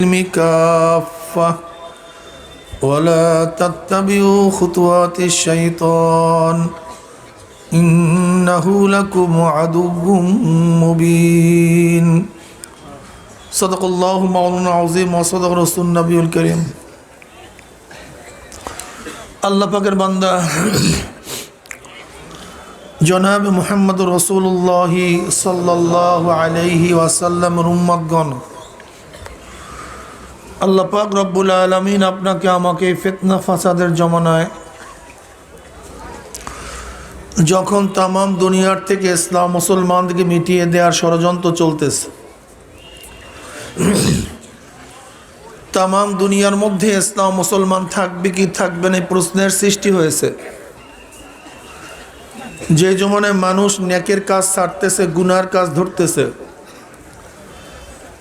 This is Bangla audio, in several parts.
العلم كافة ولا تتبعوا خطوات الشيطان إنه لكم عدو مبين صدق الله مولانا العظيم وصدق رسول النبي الكريم আল্লাহ পাকের বান্দা জনাব মুহাম্মদ রাসূলুল্লাহ সাল্লাল্লাহু আলাইহি ওয়াসাল্লাম উম্মতগণ, আল্লাহ পাক রব্বুল আলামিন আপনাকে আমাকে ফিতনা ফাসাদের জমানায় যখন তামাম দুনিয়ার থেকে ইসলাম মুসলমানদেরকে মিটিয়ে দেওয়ার ষড়যন্ত্র চলতেছে, তামাম দুনিয়ার মধ্যে ইসলাম মুসলমান থাকবে কি থাকবে না প্রশ্নের সৃষ্টি হয়েছে। যে জমানায় মানুষ নেকের কাজ ছাড়তেছে, গুনার কাজ ধরতেছে,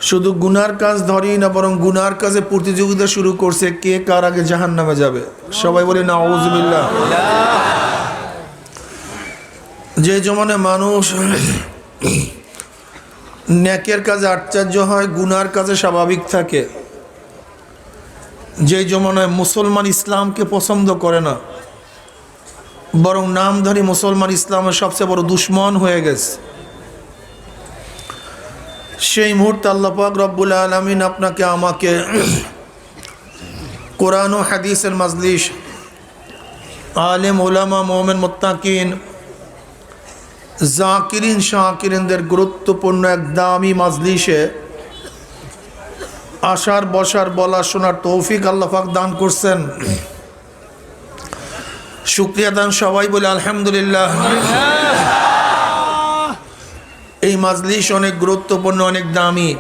শুধু গুনার কাজ ধরেই না বরং গুনার কাজে প্রতিযোগিতা শুরু করছে, কে কার আগে জাহান্নামে যাবে। সবাই বলে নাউযুবিল্লাহ। যে জমানায় মানুষ নেকের কাজে আশ্চর্য হয়, গুনার কাজে স্বাভাবিক থাকে, যে জমানায় মুসলমান ইসলামকে পছন্দ করে না বরং নামধারী মুসলমান ইসলামের সবচেয়ে বড় দুশ্মন হয়ে গেছে, সেই মুহূর্তে আল্লাহ পাক রব্বুল আলামিন আপনাকে আমাকে কোরআন ও হাদিসের মাজলিস, আলেম ওলামা মুমিন মুত্তাকিন জাকিরিন শাকিরিনদের গুরুত্বপূর্ণ এক দামি মাজলিসে আসার বসার বলা শোনার তৌফিক আল্লাহ পাক দান করছেন। শুকরিয়া দান সবাই বলে আলহামদুলিল্লাহ। এই মাজলিস অনেক গুরুত্বপূর্ণ, অনেক দামি।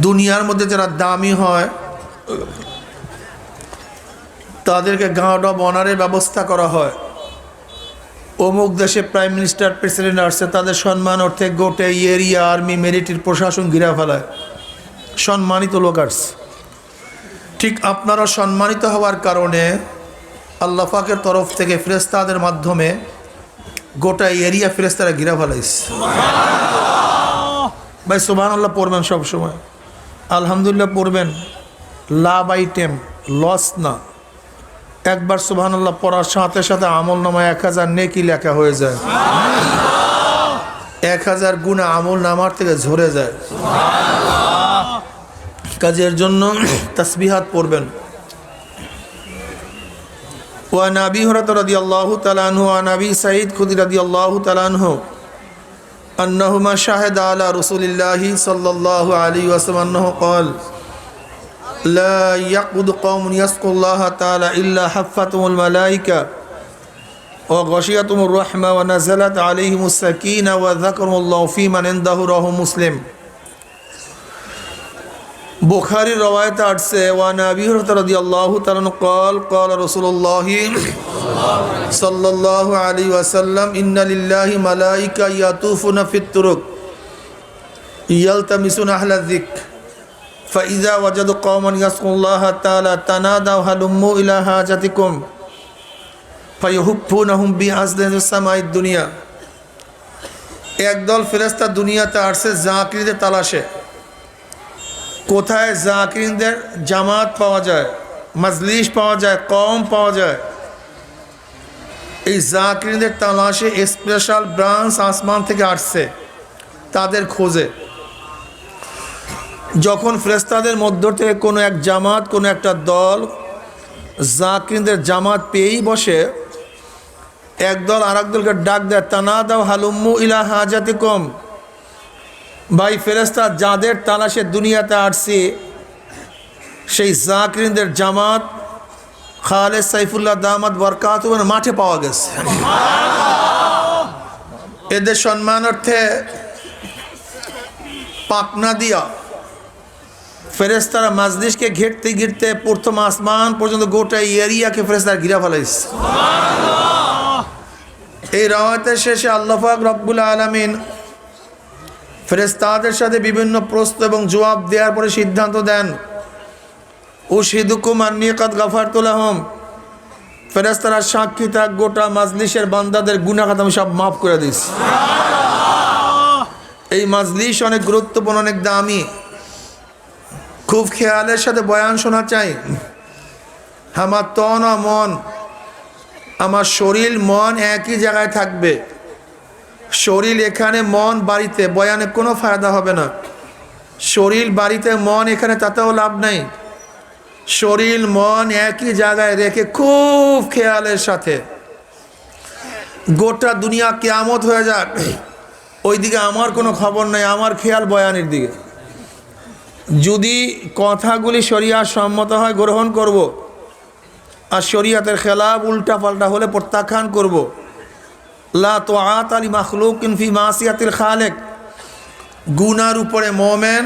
দুনিয়ার মধ্যে যারা দামি হয় তাদেরকে গার্ড অব অনারের ব্যবস্থা করা হয়। অমুক দেশে প্রাইম মিনিস্টার প্রেসিডেন্ট আসছে, তাদের সম্মান অর্থে গোটে এরিয়া আর্মি মিলিটারির প্রশাসন ঘিরা ফেলায়, সম্মানিত লোক আসছে। ঠিক আপনারা সম্মানিত হওয়ার কারণে আল্লাহ পাকের তরফ থেকে ফেরেশতাদের মাধ্যমে গোটা এরিয়া ফেরেশতারা ঘিরা ফেলাইছে। ভাই সুবহানাল্লাহ পড়বেন সব সময়, আলহামদুলিল্লাহ পড়বেন, লাভ আইটেম লস না। একবার সুবহানাল্লাহ পড়ার সাথে সাথে আমল নামায় 1000 নেকি লেখা হয়ে যায়, 1000 গুনাহ আমল নামার থেকে ঝরে যায়। কাজের জন্য তাসবিহাত পড়বেন। وعن أبي هريرة رضي الله تعالى عنه وعن أبي سعيد الخدري رضي الله تعالى عنه أنهما شهد على رسول الله صلى الله عليه وسلم أنه قال لا يقعد قوم يذكرون الله تعالى إلا حفتهم الملائكة وغشيتهم الرحمة ونزلت عليهم السكينة وذكرهم الله في من عنده رواه مسلم। বুখারীর রওয়ায়াতে আসছে ওয়ান আবি হুরায়রা রাদিয়াল্লাহু তাআলা قال قال رسول الله صلى الله عليه وسلم إن لله ملائكة يطوفون في الطرق يلتمسون أهل الذكر فإذا وجدوا قوما يذكرون الله تعالى تنادوا هلموا إلى حاجتكم فيحبونهم بأزل السماء الدنيا। একদল ফেরেশতা দুনিয়াতে আসছে জাকিরদের তালাশে। কোথায় জাকিরদের জামাত পাওয়া যায়, মাজলিস পাওয়া যায়, কওম পাওয়া যায়, এই জাকিরদের তালাশে স্পেশাল ব্রাঞ্চ আসমান থেকে আসছে তাদের খোঁজে। যখন ফেরেশতাদের মধ্য থেকে কোনো এক জামাত, কোনো একটা দল জাকিরদের জামাত পেয়েই বসে, একদল আরেক দলকে ডাক দেয়, তানাদাও হালুম্মু ইলা হাজাতিকুম। ভাই ফেরেশতা যাদের তালাশে দুনিয়াতে আসছে সেই জাকিরদের জামাত খালেদ সাইফুল্লাহ দামাত বরকাতুহু মাঠে পাওয়া গেছে। এদের সম্মানার্থে পাকনা দিয়া ফেরেশতারা মাজলিসকে ঘিরতে ঘিরতে প্রথম আসমান পর্যন্ত গোটা এরিয়াকে ফেরেশতারা ঘিরা ফেলাইছে। এই রাওয়াতের শেষে আল্লাহ পাক রব্বুল আলামিন ফেরেশতাদের সাথে বিভিন্ন প্রশ্ন এবং জবাব দেওয়ার পরে সিদ্ধান্ত দেন, উশহিদুকুম আন্নী কাদ গাফারতু লাহুম। ফেরেশতারা সাক্ষী থাক, গোটা মাজলিসের বান্দাদের গুনাহ খাতা আমি সব মাফ করে দিয়েছি। এই মাজলিস অনেক গুরুত্বপূর্ণ, অনেক দামি। খুব খেয়ালের সাথে বয়ান শোনা চাই। আমার তন ও মন, আমার শরীর মন একই জায়গায় থাকবে। শরীর এখানে, মন বাড়িতে, বয়ানে কোনো ফায়দা হবে না। শরীর বাড়িতে, মন এখানে, তাতেও লাভ নেই। শরীর মন একই জায়গায় রেখে খুব খেয়ালের সাথে, গোটা দুনিয়া কিয়ামত হয়ে যাক, ওইদিকে আমার কোনো খবর নেই, আমার খেয়াল বয়ানের দিকে। যদি কথাগুলি শরিয়াত সম্মত হয় গ্রহণ করব, আর শরিয়াতের খেলাফ উল্টা পাল্টা হলে প্রত্যাখ্যান করব। লা তাআতা লি মাখলুকিন ফি মাসিয়াতিল খালিক। গুনার উপরে মোমেন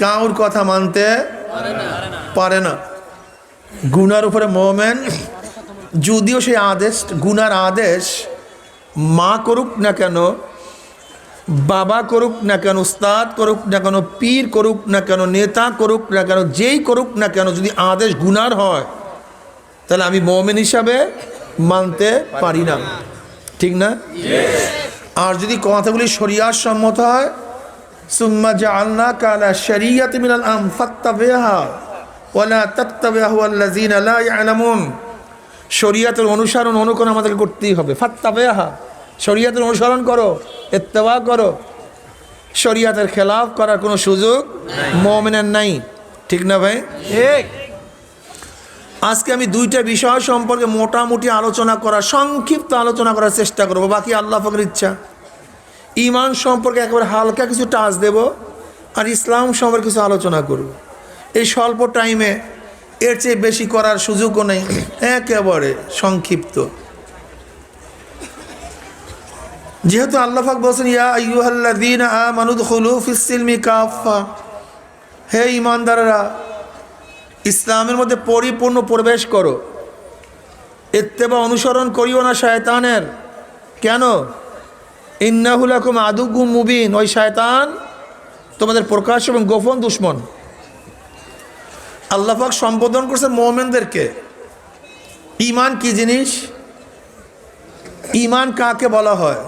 কাউর কথা মানতে পারে না। গুনার উপরে মোমেন, যদিও সেই আদেশ, গুনার আদেশ মা করুক না কেন, বাবা করুক না কেন, উস্তাদ করুক না কেন, পীর করুক না কেন, নেতা করুক না কেন, যেই করুক না কেন, যদি আদেশ গুনার হয় তাহলে আমি মুমিন হিসাবে মানতে পারি না, ঠিক না? আর যদি কথাগুলি শরিয়াত সম্মত হয়, সুম্মা জাআলনাকা আলা শারিয়াতিন মিনাল আমর ফাত্তাবিহা ওয়ালা তাত্তাবিহু আল্লাযিনা লা ইয়ালামুন। শরিয়াতের অনুসরণ, অনুকরণ আমাদেরকে করতেই হবে। ফাত্তাবিহা, শরিয়াতের অনুসরণ করো, ইত্তেবা করো। শরিয়াতের খেলাফ করার কোনো সুযোগ মুমিনের নাই, ঠিক না ভাই? ঠিক। আজকে আমি দুইটা বিষয় সম্পর্কে মোটামুটি আলোচনা করার, সংক্ষিপ্ত আলোচনা করার চেষ্টা করব, বাকি আল্লাহ পাকের ইচ্ছা। ঈমান সম্পর্কে একেবারে হালকা কিছু টাচ দেব, আর ইসলাম সম্পর্কে কিছু আলোচনা করব। এই স্বল্প টাইমে এর চেয়ে বেশি করার সুযোগও নেই, একেবারে সংক্ষিপ্ত। যেহেতু আল্লাহ পাক বলেছেন, ইয়া আইয়ুহাল্লাযীনা আমানু দুখুলু ফিস সিলমি কাফা, হে ঈমানদাররা, ইসলামের মধ্যে পরিপূর্ণ প্রবেশ করো। ইত্তেবা, অনুসরণ করিও না শয়তানের। কেন? ইন্নাহু লাকুম আদুউম মুবিন, ওই শয়তান তোমাদের প্রকাশ্য এবং গোপন দুশমন। আল্লাহ পাক সম্বোধন করছেন মুমিনদেরকে। ঈমান কি জিনিস? ঈমান কাকে বলা হয়?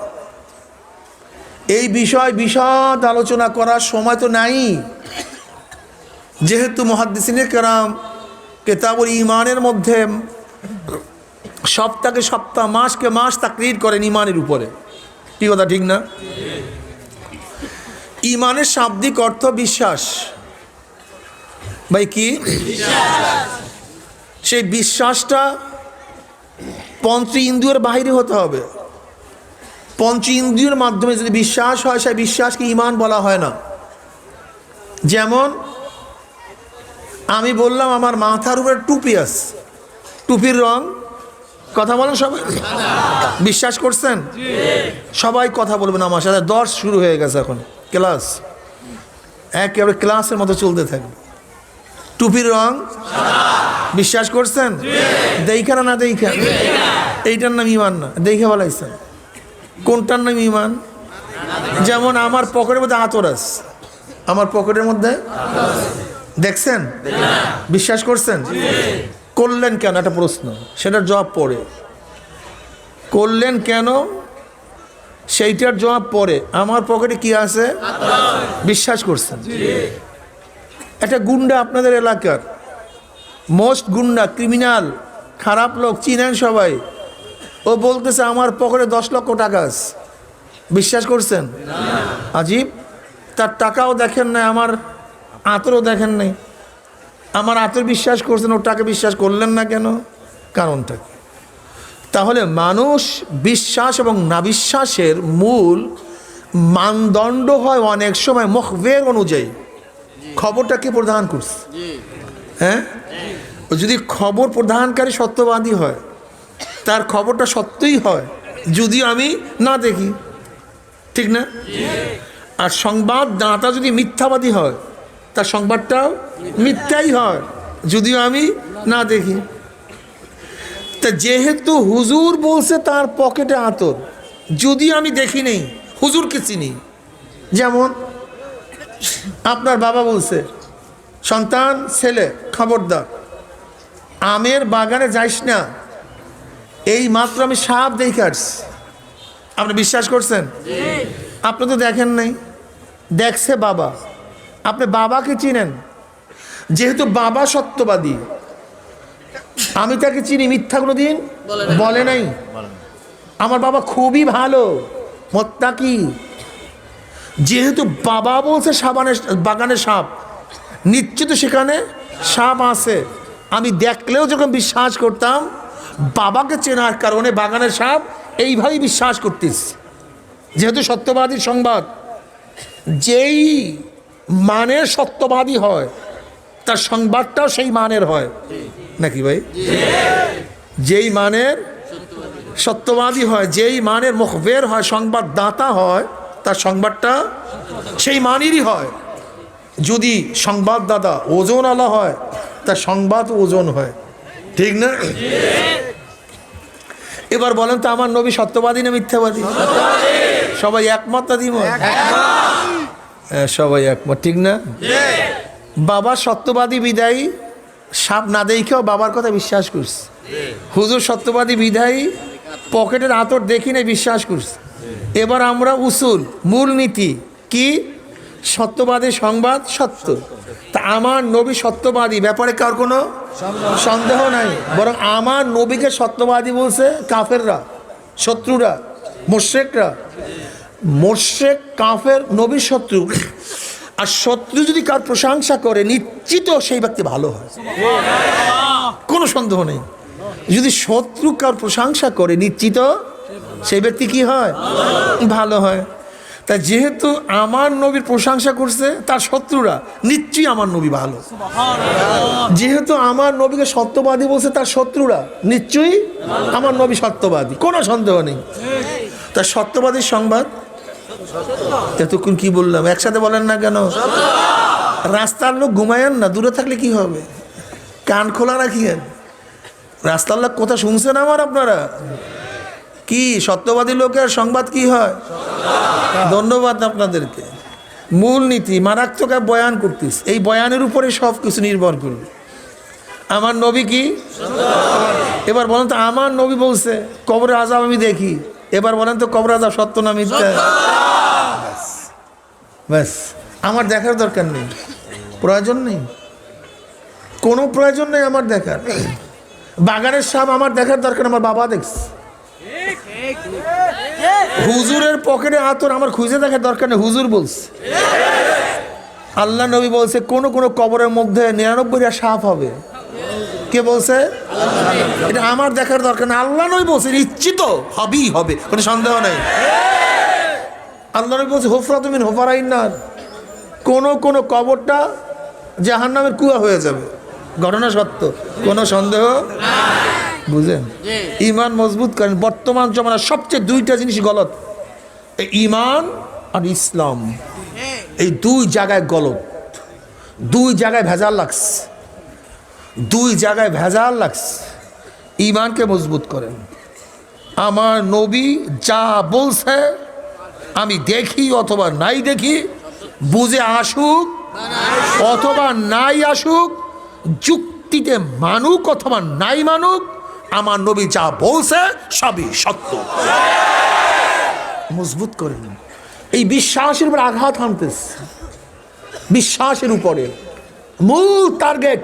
এই বিষয় বিশদ আলোচনা করার সময় তো নাই, যেহেতু মুহাদ্দিসিনে কেরাম কিতাবুল ঈমানের মধ্যে সপ্তাহকে সপ্তাহ, মাসকে মাস তাকরীর করেন ঈমানের উপরে। কি কথা, ঠিক না? ঈমানের শাব্দিক অর্থ বিশ্বাস। ভাই কি? সেই বিশ্বাসটা পঞ্চ ইন্দ্রিয়ের বাইরে হতে হবে। পঞ্চ ইন্দ্রিয়ের মাধ্যমে যদি বিশ্বাস হয়, সেই বিশ্বাসকে ঈমান বলা হয় না। যেমন আমি বললাম আমার মাথার উপরে টুপি আছে, টুপির রং, কথা বলেন সবাই, বিশ্বাস করছেন? সবাই কথা বলবেন আমার সাথে। 10 শুরু হয়ে গেছে, এখন ক্লাস একেবারে ক্লাসের মতো চলতে থাকবে। টুপির রং বিশ্বাস করছেন? দেখা না দেখা, এইটার নাম ঈমান না, দেখে বলাইছেন। কোনটার নাম ঈমান? যেমন আমার পকেটের মধ্যে আতর আছে, আমার পকেটের মধ্যে দেখছেন, বিশ্বাস করছেন? করলেন কেন? একটা প্রশ্ন, সেটার জবাব পড়ে। করলেন কেন সেইটার জবাব পড়ে। আমার পকেটে কি আছে? বিশ্বাস করছেন? একটা গুন্ডা আপনাদের এলাকার, মোস্ট গুন্ডা, ক্রিমিনাল, খারাপ লোক, চিনেন সবাই, ও বলতেছে আমার পকেটে 10 লক্ষ টাকা আছে, বিশ্বাস করছেন? আজীব, তার টাকাও দেখেন না, আমার আতরও দেখেন নাই, আমার আতর বিশ্বাস করছেন, ওটাকে বিশ্বাস করলেন না কেন? কারণটা কি? তাহলে মানুষ বিশ্বাস এবং না বিশ্বাসের মূল মানদণ্ড হয় অনেক সময় মুখবের অনুযায়ী। খবরটা কে প্রদান করছে? হ্যাঁ, যদি খবর প্রদানকারী সত্যবাদী হয়, তার খবরটা সত্যই হয়, যদিও আমি না দেখি, ঠিক না? আর সংবাদদাতা যদি মিথ্যাবাদী হয়, তার সংবাদটাও মিথ্যাই হয়, যদিও আমি না দেখি। তা যেহেতু হুজুর বলছে তার পকেটে আতর, যদিও আমি দেখি নেই, হুজুরকে চিনি। যেমন আপনার বাবা বলছে, সন্তান, ছেলে, খবরদার আমের বাগানে যাইস না, এই মাত্র আমি সাপ দেখে আসছি। আপনি বিশ্বাস করছেন? আপনি তো দেখেন নাই, দেখছে বাবা। আপনি বাবাকে চিনেন, যেহেতু বাবা সত্যবাদী, আমি তাকে চিনি, মিথ্যা কোনোদিন বলে নাই। আমার বাবা খুবই ভালো মুত্তাকি। যেহেতু বাবা বলছে বাগানে সাপ, নিশ্চিত সেখানে সাপ আছে। আমি দেখলেও যখন বিশ্বাস করতাম, বাবাকে চেনার কারণে বাগানের সাপ এইভাবেই বিশ্বাস করতিস। যেহেতু সত্যবাদীর সংবাদ, যেই মানের সত্যবাদী হয় তার সংবাদটাও সেই মানের হয় নাকি ভাই? যেই মানের সত্যবাদী হয়, যেই মানের মুখবের হয়, সংবাদদাতা হয়, তার সংবাদটা সেই মানেরই হয়। যদি সংবাদদাতা ওজনওয়ালা হয়, তার সংবাদ ওজন হয়, ঠিক না? এবার বলেন তো, আমার নবী সত্যবাদী না মিথ্যাবাদী? সবাই একমত না দ্বিমত? সবাই একমত, ঠিক না? বাবা সত্যবাদী বিদায়ী সাপ না দেখেও বাবার কথা বিশ্বাস করছে। হুজুর সত্যবাদী বিদায়ী পকেটের আতর দেখি না বিশ্বাস করছে। এবার আমরা উসুল, মূলনীতি কি? সত্যবাদী সংবাদ সত্য। তা আমার নবী সত্যবাদী, ব্যাপারে কার কোনো সন্দেহ নাই। বরং আমার নবীকে সত্যবাদী বলছে কাফেররা, শত্রুরা, মুশরিকরা। মুশরিক কাফের নবীর শত্রু। আর শত্রু যদি কার প্রশংসা করে, নিশ্চিত সেই ব্যক্তি ভালো হয়, কোনো সন্দেহ নেই। যদি শত্রু কার প্রশংসা করে, নিশ্চিত সেই ব্যক্তি কি হয়? ভালো হয়। তা যেহেতু আমার নবীর প্রশংসা করছে তার শত্রুরা, নিশ্চয়ই আমার নবী ভালো। যেহেতু আমার নবীকে সত্যবাদী বলছে তার শত্রুরা, নিশ্চয়ই আমার নবী সত্যবাদী, কোনো সন্দেহ নেই। তা সত্যবাদীর সংবাদ এতক্ষণ কি বললাম একসাথে বলেন না কেন? রাস্তার লোক ঘুমায়েন না, দূরে থাকলে কি হবে? কান খোলা রাখিয়েন। রাস্তার লোক কথা শুনছেন আমার? আপনারা কি সত্যবাদী লোকের সংবাদ কি হয়? ধন্যবাদ আপনাদেরকে। মূলনীতি মারাত্মক বয়ান করতেছে, এই বয়ানের উপরে সব কিছু নির্ভর করবে। আমার নবী কি? এবার বলেন তো, আমার নবী বলছে কবরে আযাব আমি দেখি। এবার বলেন তো, কবরে আযাব সত্য না মিথ্যা? ব্যাস, আমার দেখার দরকার নেই, প্রয়োজন নেই, কোনো প্রয়োজন নেই আমার দেখার। বাগানের সাপ আমার দেখার দরকার, আমার বাবা দেখছে। হুজুরের পকেটে আতর আমার খুঁজে দেখার দরকার নেই, হুজুর বলছে। আল্লাহ নবী বলছে কোন কোন কবরের মধ্যে 99টা সাপ হবে। কে বলছে? এটা আমার দেখার দরকার নেই, আল্লাহ নবী বলছে, নিশ্চিত হবেই হবে, কোনো সন্দেহ নেই। আল্লাহ নবী বলছে হুফরাতুম মিন হুফারাইন নার, কোন কোন কবরটা জাহান্নামের কুয়া হয়ে যাবে। ঘটনা সত্য, কোনো সন্দেহ। বুঝেন? ইমান মজবুত করেন। বর্তমান জমানার সবচেয়ে দুইটা জিনিস গলত, ইমান আর ইসলাম। এই দুই জায়গায় গলত, দুই জায়গায় ভেজাল লাগছে, দুই জায়গায় ভেজাল লাগছে। ইমানকে মজবুত করেন। আমার নবী যা বলছে আমি দেখি অথবা নাই দেখি, বুঝে আসুক অথবা নাই আসুক, যুক্তিতে মানুক অথবা নাই মানুক, আমার নবী যা বলছে সবই সত্য। মজবুত করেন। এই বিশ্বাসের উপর আঘাত হানতেছে, বিশ্বাসের উপরে মূল টার্গেট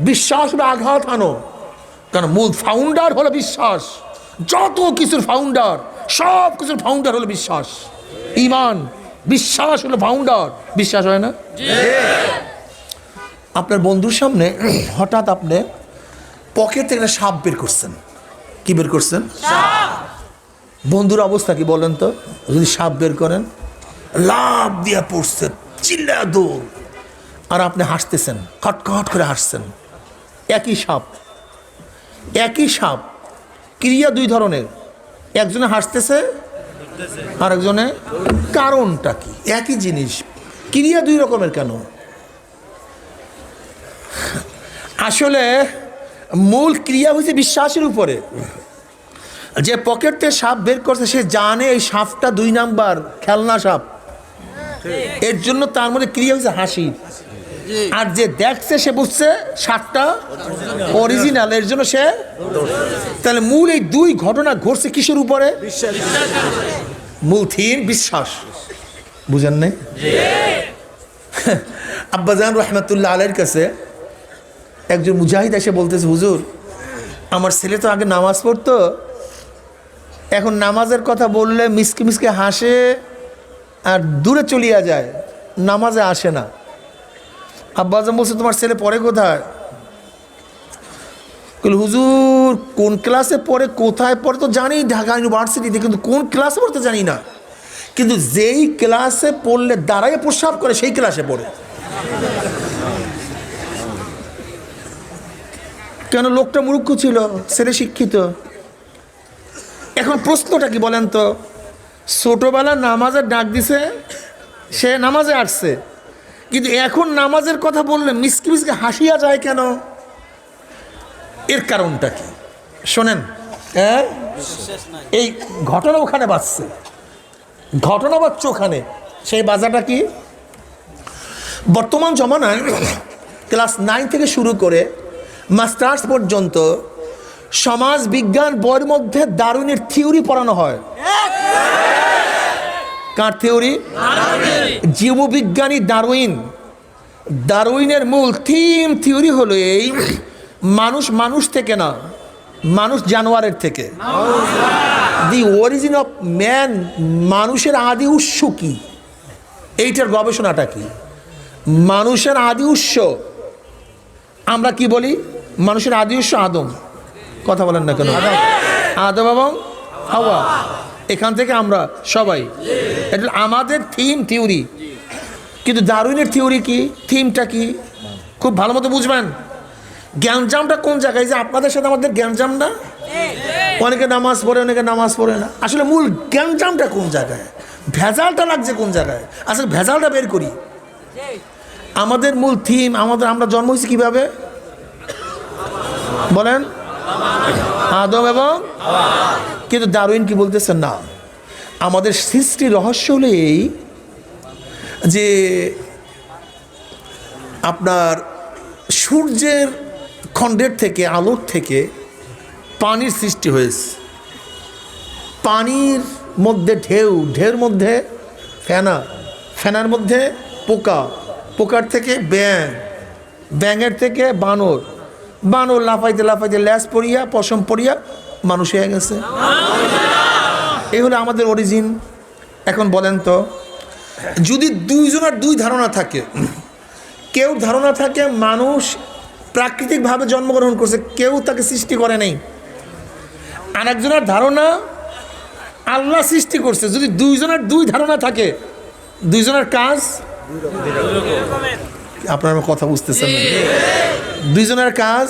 বিশ্বাসের আঘাত হানো। কারণ মূল ফাউন্ডার হলো বিশ্বাস। যত কিছুর ফাউন্ডার, সব কিছুর ফাউন্ডার হলো বিশ্বাস। ঈমান, বিশ্বাস হলো ফাউন্ডার। বিশ্বাস হয় না? আপনার বন্ধুর সামনে হঠাৎ আপনি পকেট থেকে একটা সাপ বের করছেন। কি বের করছেন? বন্ধুর অবস্থা কি বলেন তো? যদি সাপ বের করেন, লাভ দিয়া পড়ছেন, চিল্লা দৌড়, আর আপনি হাসতেছেন, খটখট করে হাসছেন। একই সাপ, একই সাপ, ক্রিয়া দুই ধরনের। একজনে হাসতেছে আর একজনে, কারণটা কি? একই জিনিস, ক্রিয়া দুই রকমের কেন? আসলে মূল ক্রিয়া হয়েছে বিশ্বাসের উপরে। যে পকেট থেকে সাপ বের করছে সে জানে এই সাপটা 2 নাম্বার খেলনা সাপ, এর জন্য তার মধ্যে ক্রিয়া হয়েছে হাসি। আর যে দেখছে সে বুঝছে সাপটা অরিজিনাল, এর জন্য সে। তাহলে মূল এই দুই ঘটনা ঘটছে কিসের উপরে? মূল থিম বিশ্বাস। বুঝেন নাই? আব্বাজান রহমতুল্লাহ আলাইহির কাছে একজন মুজাহিদ এসে বলতেছে, হুজুর আমার ছেলে তো আগে নামাজ পড়তো, এখন নামাজের কথা বললে মিসকে মিসকে হাসে আর দূরে চলিয়া যায়, নামাজে আসে না। আব্বাজান বলছে, তোমার ছেলে পড়ে কোথায়? হুজুর কোন ক্লাসে পড়ে, কোথায় পড়ে তো জানি, ঢাকা ইউনিভার্সিটিতে, কিন্তু কোন ক্লাসে পড়তে জানি না, কিন্তু যেই ক্লাসে পড়লে দাঁড়ায় প্রস্রাব করে সেই ক্লাসে পড়ে। কেন? লোকটা মূর্খ ছিল, ছেলে শিক্ষিত। এখন প্রশ্নটা কি বলেন তো, ছোটবেলা নামাজের ডাক দিছে, সে নামাজে আসছে, কিন্তু এখন নামাজের কথা বললে মিসকে মিসকে হাসিয়া যায় কেন? এর কারণটা কি শোনেন। এই ঘটনা ওখানে বাজছে, ঘটনা বাজছে ওখানে। সেই বাজারটা কি? বর্তমান জমানায় ক্লাস 9 থেকে শুরু করে মাস্টার্স পর্যন্ত সমাজ বিজ্ঞান বইয়ের মধ্যে ডারউইনের থিওরি পড়ানো হয়। কার থিওরি? জীববিজ্ঞানী ডারউইন। ডারউইনের মূল থিওরি হলো এই, মানুষ মানুষ থেকে না, মানুষ জানোয়ারের থেকে। দি অরিজিন অফ ম্যান, মানুষের আদি উৎস কি, এইটার গবেষণাটা কি? মানুষের আদি উৎস আমরা কি বলি? মানুষের আদি উৎস আদম। কথা বলেন না কেন? আদম এবং হাওয়া, এখান থেকে আমরা সবাই। এটা আমাদের থিওরি। কিন্তু ডারউইনের থিওরি কি, থিমটা কি, খুব ভালো মতো বুঝবেন। জ্ঞানজামটা কোন জায়গায়? যে আপনাদের সাথে আমাদের জ্ঞানজাম না, অনেকে নামাজ পড়ে অনেকে নামাজ পড়ে না, আসলে মূল জ্ঞানজামটা কোন জায়গায়, ভেজালটা লাগছে কোন জায়গায়? আসলে ভেজালটা বের করি। আমাদের মূল থিম, আমরা জন্ম হয়েছি কিভাবে বলেন? আদম এবং, কিন্তু ডারউইন কি বলতেছেন? না, আমাদের সৃষ্টির রহস্য হলো এই যে আপনার সূর্যের খণ্ডের থেকে, আলোর থেকে পানির সৃষ্টি হয়েছে। পানির মধ্যে ঢেউ, ঢেউর মধ্যে ফেনা, ফেনার মধ্যে পোকা, পোকার থেকে ব্যাঙ, ব্যাঙের থেকে বানর, বানর লাফাইতে লাফাইতে ল্যাস পড়িয়া পশম পড়িয়া মানুষ হয়ে গেছে। এই হলো আমাদের অরিজিন। এখন বলেন তো, যদি দুইজনের দুই ধারণা থাকে, কেউ ধারণা থাকে মানুষ প্রাকৃতিকভাবে জন্মগ্রহণ করছে, কেউ তাকে সৃষ্টি করে নাই, আর একজনের ধারণা আল্লাহ সৃষ্টি করছে, যদি দুইজনের দুই ধারণা থাকে, দুইজনের কাজ, আপনার কথা বুঝতেছেন না, দুইজনের কাজ।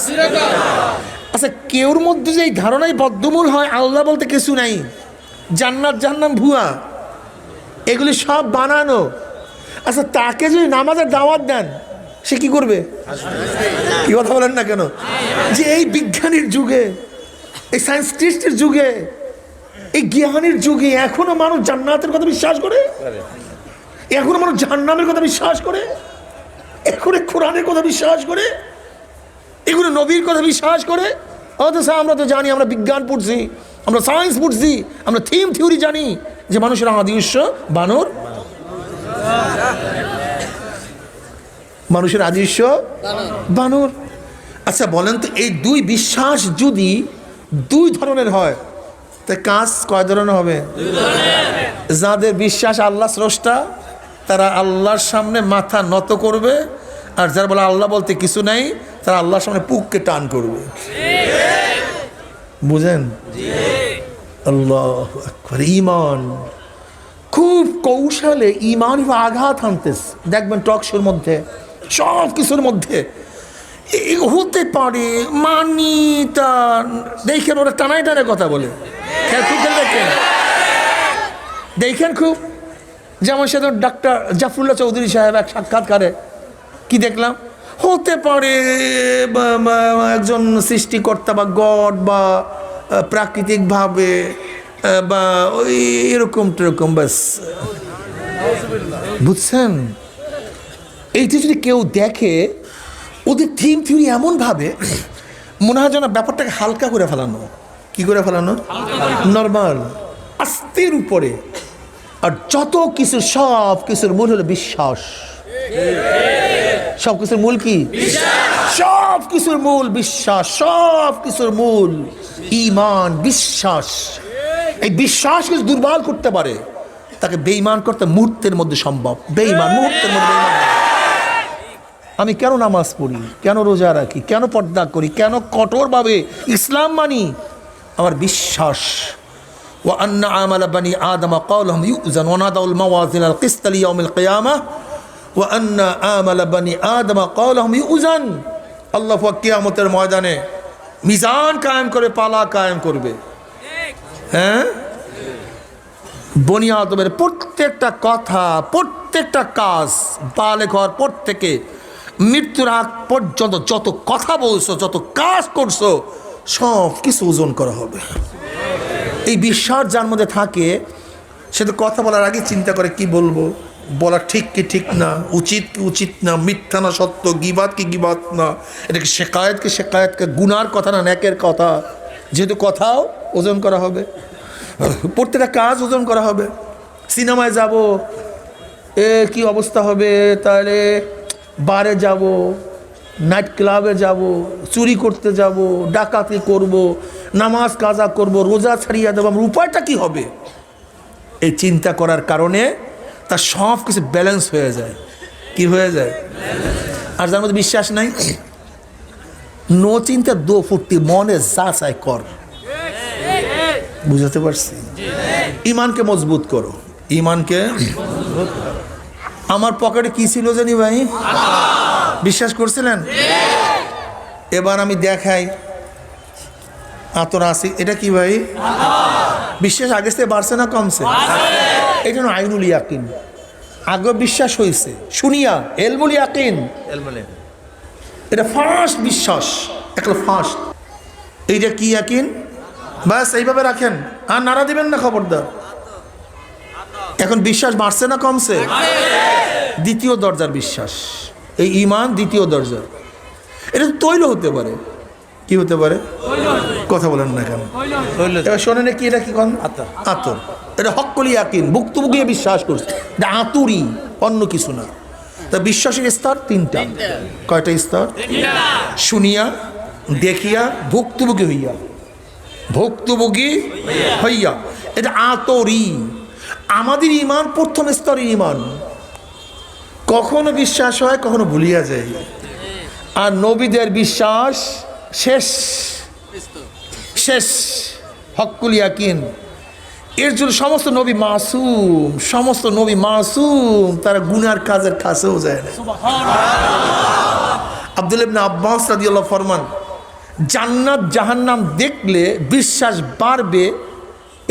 আচ্ছা, কেউর মধ্যে যে এই ধারণাই বদ্ধমূল হয় আল্লাহ বলতে কিছু নাই, জান্নাত জাহান্নাম ভুয়া, এগুলি সব বানানো। আচ্ছা, তাকে যদি নামাজের দাওয়াত দেন, সে কি করবে? কি কথা বলেন না কেন? যে এই বিজ্ঞানীর যুগে, এই সায়েন্টিস্টের যুগে, এই জ্ঞানের যুগে এখনো মানুষ জান্নাতের কথা বিশ্বাস করে, এখনো মানুষ জাহান্নামের কথা বিশ্বাস করে, এখনো কোরআনের কথা বিশ্বাস করে, এগুলো নবীর কথা বিশ্বাস করে। অথচ আমরা তো জানি, আমরা বিজ্ঞান পড়ছি, আমরা সায়েন্স পড়ছি, আমরা থিওরি জানি যে মানুষের আদি উৎস বানর, মানুষের আদি উৎস বানর। আচ্ছা বলেন তো, এই দুই বিশ্বাস যদি দুই ধরনের হয়, তাই কাজ কয় ধরনের হবে? যাদের বিশ্বাস আল্লাহ স্রষ্টা, তারা আল্লাহর সামনে মাথা নত করবে, আর যারা বলে আল্লাহ বলতে কিছু নাই, তারা আল্লাহর সামনে পুককে টান করবে। বুঝেন? আল্লাহু আকবার। ঈমান খুব কৌশলে ঈমান আঘাত হানতেছে, দেখবেন টক শোর মধ্যে, সব কিছুর মধ্যে হতে পারে মানি, তা দেখেন ওরা টানায় টানে কথা বলে, দেখেন দেখেন খুব। যেমন সেদিন ডাক্তার জাফরুল্লাহ চৌধুরী সাহেব এক সাক্ষাৎকারে কি দেখলাম, হতে পারে একজন সৃষ্টিকর্তা বা গড বা প্রাকৃতিকভাবে বা ওই এরকম টেরকম, ব্যাস। বুঝছেন? এইটা যদি কেউ দেখে, ওদের থিওরি এমনভাবে মনে হয় যেন ব্যাপারটাকে হালকা করে ফেলানো। কি করে ফেলানো? নর্মাল, আস্তের উপরে। আর যত কিছু, সব কিছুর মূল হলো বিশ্বাস। সব কিছুর মূল কি? সব কিছুর মূল বিশ্বাস, সব কিছুর মূল ঈমান, বিশ্বাস। এই বিশ্বাস কিছু দুর্বল করতে পারে, তাকে বেঈমান করতে মুহূর্তের মধ্যে সম্ভব। বেঈমান মুহূর্তের মধ্যে বেঈমান। আমি কেন নামাজ পড়ি, কেন রোজা রাখি, কেন পর্দা করি, কেন কঠোরভাবে ইসলাম মানি? আমার বিশ্বাস। ওয়া আন্না আমালা বানি আদম ক্বালহুম ইউযান ওয়া নাদাউল মাওয়াজিন আল কিসত লিয়াউমিল কিয়ামাহ ওয়া আন্না আমালা বানি আদম ক্বালহুম ইউযান। আল্লাহ পাক কিয়ামতের ময়দানে মিজান কায়েম করে পালা কায়েম করবে। হ্যাঁ, বনি আদমের প্রত্যেকটা কথা, প্রত্যেকটা কাজ, বালেগ হওয়ার পর থেকে মৃত্যুর আগ পর্যন্ত যত কথা বলছো, যত কাজ করছো, সব কিছু ওজন করা হবে। এই বিশ্বাস যার মধ্যে থাকে, সে তো কথা বলার আগে চিন্তা করে কি বলবো, বলা ঠিক কি ঠিক না, উচিত কি উচিত না, মিথ্যা না সত্য, গিবাত কি গিবাত না, এটা কি শেকায়েত কি শেকায়েত, গুনার কথা না নেকের কথা। যেহেতু কথাও ওজন করা হবে, প্রত্যেকটা কাজ ওজন করা হবে। সিনেমায় যাব, কি অবস্থা হবে, তাহলে বারে যাব, নাইট ক্লাবে যাব, চুরি করতে যাব, ডাকাতি করব, নামাজ কাজা করব, রোজা ছাড়িয়ে দেবো, আমার উপায়টা কি হবে? এই চিন্তা করার কারণে তার সব কিছু ব্যালেন্স হয়ে যায়। কি হয়ে যায়? আর যার মধ্যে বিশ্বাস নাই, নো চিন্তা দো ফুর্তি, মনে যা চাই কর। বুঝতে পারছি? ইমানকে মজবুত করো, ইমানকে। আমার পকেটে কি ছিল জানি ভাই? বিশ্বাস করছিলেন? এবার আমি দেখাই আতর আসি। এটা কি ভাই? বিশ্বাস আগে থেকে বাড়ছে না কমছে? এটা না আইনুল ইয়াকিন। আগে বিশ্বাস হয়েছে শুনিয়া, এলমুল ইয়াকিন, এটা ফার্স্ট বিশ্বাস, একটা ফার্স্ট। এইটা কি ইয়াকিন? ব্যাস এইভাবে রাখেন, আর নাড়া দিবেন না, খবরদার। এখন বিশ্বাস বাড়ছে না কমছে? দ্বিতীয় দরজার বিশ্বাস, এই ঈমান দ্বিতীয় দরজা। এটা তো তৈল হতে পারে। কি হতে পারে? কথা বলেন না কেন? এবার শোনেন কি, এটা কি কন? আতর। এটা হক্কলি ইয়াকিন, ভুক্তভোগী বিশ্বাস করছে, এটা আতুরি, অন্য কিছু না। তা বিশ্বাসের স্তর তিনটা। কয়টা স্তর? শুনিয়া, দেখিয়া, ভুক্তভোগী হইয়া। ভুক্তভোগী হইয়া, এটা আতরি। আমাদের ঈমান প্রথম স্তরের ঈমান, কখনো বিশ্বাস হয়, কখনো ভুলিয়া যায়। আর নবীদের বিশ্বাস শেষ শেষ, হক্কুল ইয়াকিন। এর জন্য সমস্ত নবী মাসুম, সমস্ত নবী মাসুম, তারা গুনার কাজের কাছেও যায় না। আব্দুল্লাহ ইবনে আব্বাস রাদিয়াল্লাহু ফরমান, জান্নাত জাহান্নাম দেখলে বিশ্বাস বাড়বে,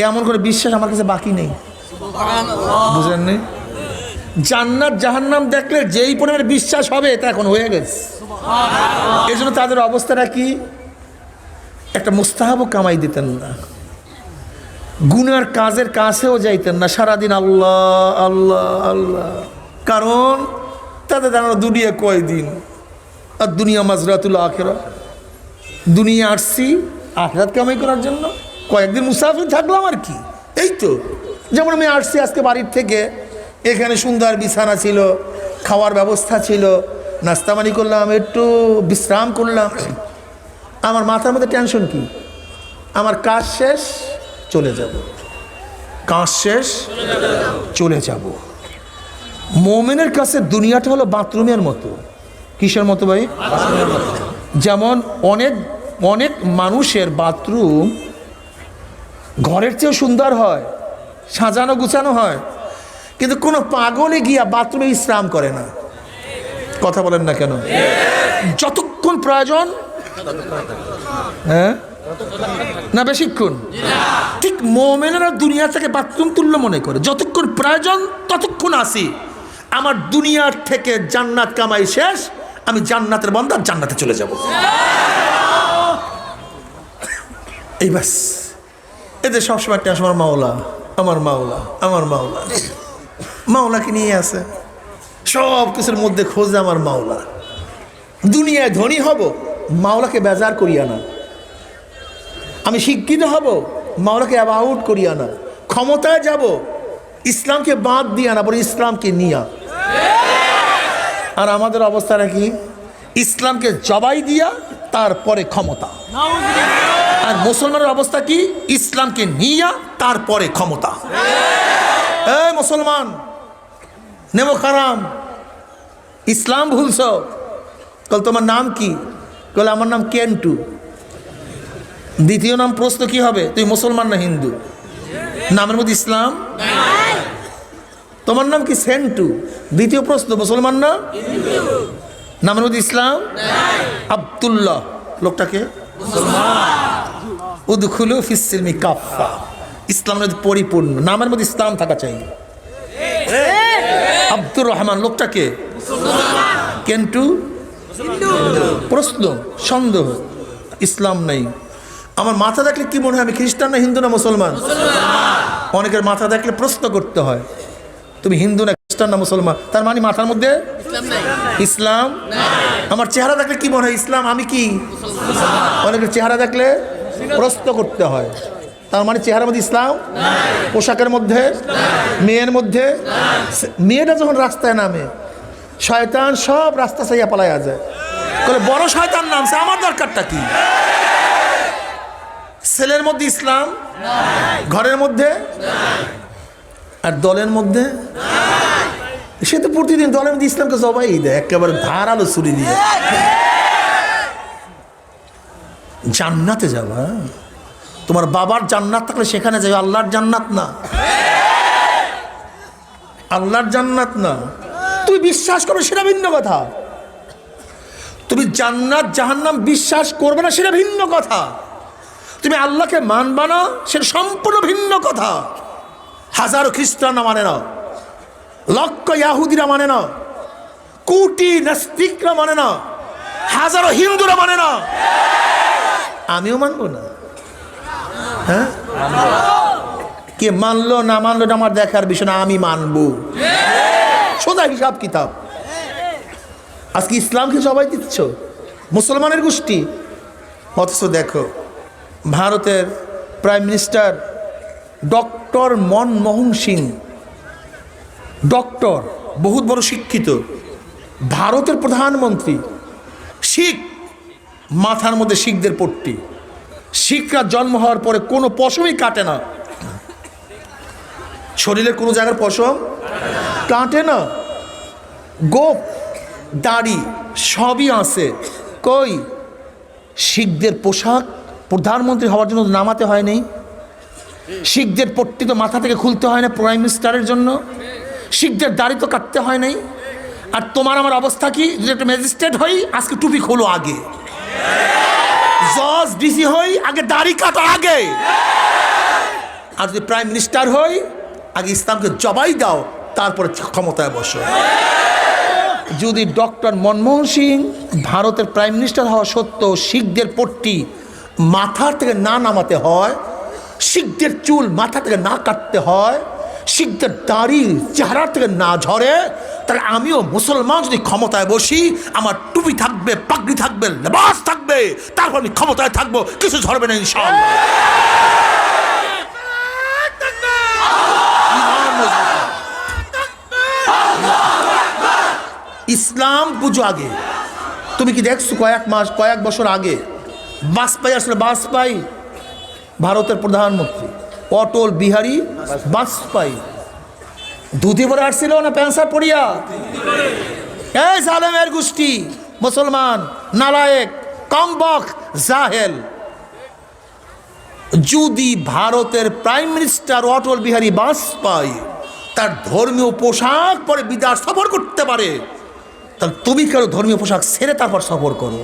এমন করে বিশ্বাস আমার কাছে বাকি নেই। বুঝলেন নি? জান্নাত জাহান্নাম দেখলে যেই পরিমাণে বিশ্বাস হবে, তা এখন হয়ে গেছে। এই জন্য তাদের অবস্থাটা কি? একটা মুস্তাহাবও কামাই দিতেন না, গুনার কাজের কাছেও যাইতেন না, সারাদিন আল্লাহ আল্লাহ আল্লাহ। কারণ তাদের জানা দুনিয়া কয়দিন, আর দুনিয়া মাজরাতুল আখিরা। দুনিয়া আসছি আখিরাত কামাই করার জন্য, কয়েকদিন মুসাফির থাকলাম আর কি। এই তো যেমন আমি আসছি আজকে বাড়ির থেকে, এখানে সুন্দর বিছানা ছিল, খাওয়ার ব্যবস্থা ছিল, নাস্তামানি করলাম, একটু বিশ্রাম করলাম। আমার মাথার মধ্যে টেনশন কি? আমার কাজ শেষ, চলে যাব, কাজ শেষ, চলে যাব। মোমেনের কাছে দুনিয়াটা হলো বাথরুমের মতো। কিসের মতো ভাই? যেমন অনেক অনেক মানুষের বাথরুম ঘরের চেয়েও সুন্দর হয়, সাজানো গুছানো হয়, কিন্তু কোনো পাগলে গিয়া বাথরুমে বিশ্রাম করে না। কথা বলেন না কেন? যতক্ষণ প্রয়োজন, হ্যাঁ না বেশিক্ষণ? ঠিক মোমেনেরা দুনিয়া থেকে বাথরুম তুল্য মনে করে, যতক্ষণ প্রয়োজন ততক্ষণ আসি, আমার দুনিয়ার থেকে জান্নাত কামাই শেষ, আমি জান্নাতের বান্দা, জান্নাতে চলে যাব। এই বাস, এদের সবসময় একটা আমার মাওলা, আমার মাওলা, আমার মাওলা, মাওলাকে নিয়ে আছে, সব কিছুর মধ্যে খোঁজে আমার মাওলা। দুনিয়ায় ধনী হব, মাওলাকে বেজার করিয়া না। আমি শিক্ষিত হব, মাওলাকে অ্যাবাউট করিয়া না। ক্ষমতায় যাব, ইসলামকে বাদ দিয়া না, বলে ইসলামকে নিয়া। আর আমাদের অবস্থাটা কি? ইসলামকে জবাই দিয়া তারপরে ক্ষমতা। আর মুসলমানের অবস্থা কি? ইসলামকে নিয়া তারপরে ক্ষমতা। এই মুসলমান নেমো খারাম, ইসলাম ভুলছ। কল তোমার নাম কি? কল আমার নাম কেন্টু। দ্বিতীয় নাম প্রশ্ন কি হবে? তুই মুসলমান না হিন্দু? নামের মধ্যে ইসলাম। তোমার নাম কি? সেন্টু। দ্বিতীয় প্রশ্ন, মুসলমান না? নামের মধ্যে ইসলাম। আব্দুল্লাহ, লোকটাকে উদখুলু ফিস সিলমি কাফা, ইসলামের মধ্যে পরিপূর্ণ, নামের মধ্যে ইসলাম থাকা চাই। আব্দুর রহমান, লোকটাকে কেন্টু। প্রশ্ন, সন্দেহ, ইসলাম নেই। আমার মাথা দেখলে কি মনে হয় আমি খ্রিস্টান না হিন্দু না মুসলমান? অনেকের মাথা দেখলে প্রশ্ন করতে হয়, তুমি হিন্দু না খ্রিস্টান না মুসলমান? তার মানে মাথার মধ্যে ইসলাম। আমার চেহারা দেখলে কি মনে হয়? ইসলাম। আমি কি? অনেকের চেহারা দেখলে প্রশ্ন করতে হয়, তার মানে চেহারার মধ্যে ইসলাম। পোশাকের মধ্যে, মেয়ের মধ্যে। মেয়েটা যখন রাস্তায় নামে, শয়তান সব রাস্তা চাইয়া পালাইয়া যায়। বড় শয়তান নামছে, আমার দরকারটা কি? ছেলের মধ্যে ইসলাম, ঘরের মধ্যে আর দলের মধ্যে। সে তো প্রতিদিন দলের মধ্যে ইসলামকে জবাই দেয়, একেবারে ধারালো ছুরি দিয়ে। জান্নাতে যাবা, তোমার বাবার জান্নাত থাকলে সেখানে যাবে, আল্লাহর জান্নাত না। আল্লাহর জান্নাত না। তুমি বিশ্বাস করো সেটা ভিন্ন কথা, তুমি জান্নাত জাহান্নাম বিশ্বাস করবে না সেটা ভিন্ন কথা, তুমি আল্লাহকে মানবা না সেটা সম্পূর্ণ ভিন্ন কথা। হাজারো খ্রিস্টানরা মানে না, লক্ষ ইয়াহুদিরা মানে না, কোটি নাস্তিকরা মানে না, হাজারো হিন্দুরা মানে না, আমিও মানবো না। হ্যাঁ, কে মানলো না মানলো না আমার দেখার বিষয় না, আমি মানবো। সোজা হিসাব কিতাব। আজকে ইসলামকে সবাই দিচ্ছ, মুসলমানের গোষ্ঠী। অথচ দেখো ভারতের prime minister doctor Manmohan Singh, doctor, বহুত বড় শিক্ষিত, ভারতের প্রধানমন্ত্রী, শিখ, মাথার মধ্যে শিখদের পট্টি। শিখরা জন্ম হওয়ার পরে কোনো পশমই কাটে না, শরীরের কোনো জায়গার পশম কাটে না, গোপ দাড়ি সবই আছে। কই শিখদের পোশাক প্রধানমন্ত্রী হওয়ার জন্য নামাতে হয় নাই, শিখদের পট্টি তো মাথা থেকে খুলতে হয় না প্রাইম মিনিস্টারের জন্য, শিখদের দাড়ি তো কাটতে হয় নাই। আর তোমার আমার অবস্থা কি? যদি একটা ম্যাজিস্ট্রেট হই আজকে টুপি খোলো আগে, জজ ডিসি হই আগে দাড়ি কাটা আগে, আর যদি প্রাইম মিনিস্টার হই আগে ইসলামকে জবাই দাও তারপরে ক্ষমতায় বসো। যদি ডক্টর মনমোহন সিং ভারতের প্রাইম মিনিস্টার হওয়া সত্ত্বেও শিখদের পট্টি মাথার থেকে না নামাতে হয়, শিখদের চুল মাথা থেকে না কাটতে হয়, শিখদের দাড়ি চেহারা থেকে না ঝরে, তাহলে আমিও মুসলমান যদি ক্ষমতায় বসি, আমার টুপি থাকবে, পাগড়ি থাকবে, লেবাস থাকবে, তারপর আমি ক্ষমতায় থাকবো, কিছু ঝরবে না ইনশাআল্লাহ। ইসলাম বুঝো আগে। তুমি কি দেখছো কয়েক মাস কয়েক বছর আগে বাজপেয়ী আসলে, বাজপেয়ী ভারতের প্রধানমন্ত্রী অটল বিহারী বাজপেয়ী ধুতি পরে আসছিল না প্যান্ট শার্ট পরিয়া? এই জালেমের গোষ্ঠী মুসলমান নালায়েক কমবক জাহেল। যদি ভারতের প্রাইম মিনিস্টার অটল বিহারী বাজপেয়ী তার ধর্মীয় পোশাক পরে বিদেশ সফর করতে পারে, তাহলে তুমি কেন ধর্মীয় পোশাক ছেড়ে তারপর সফর করো?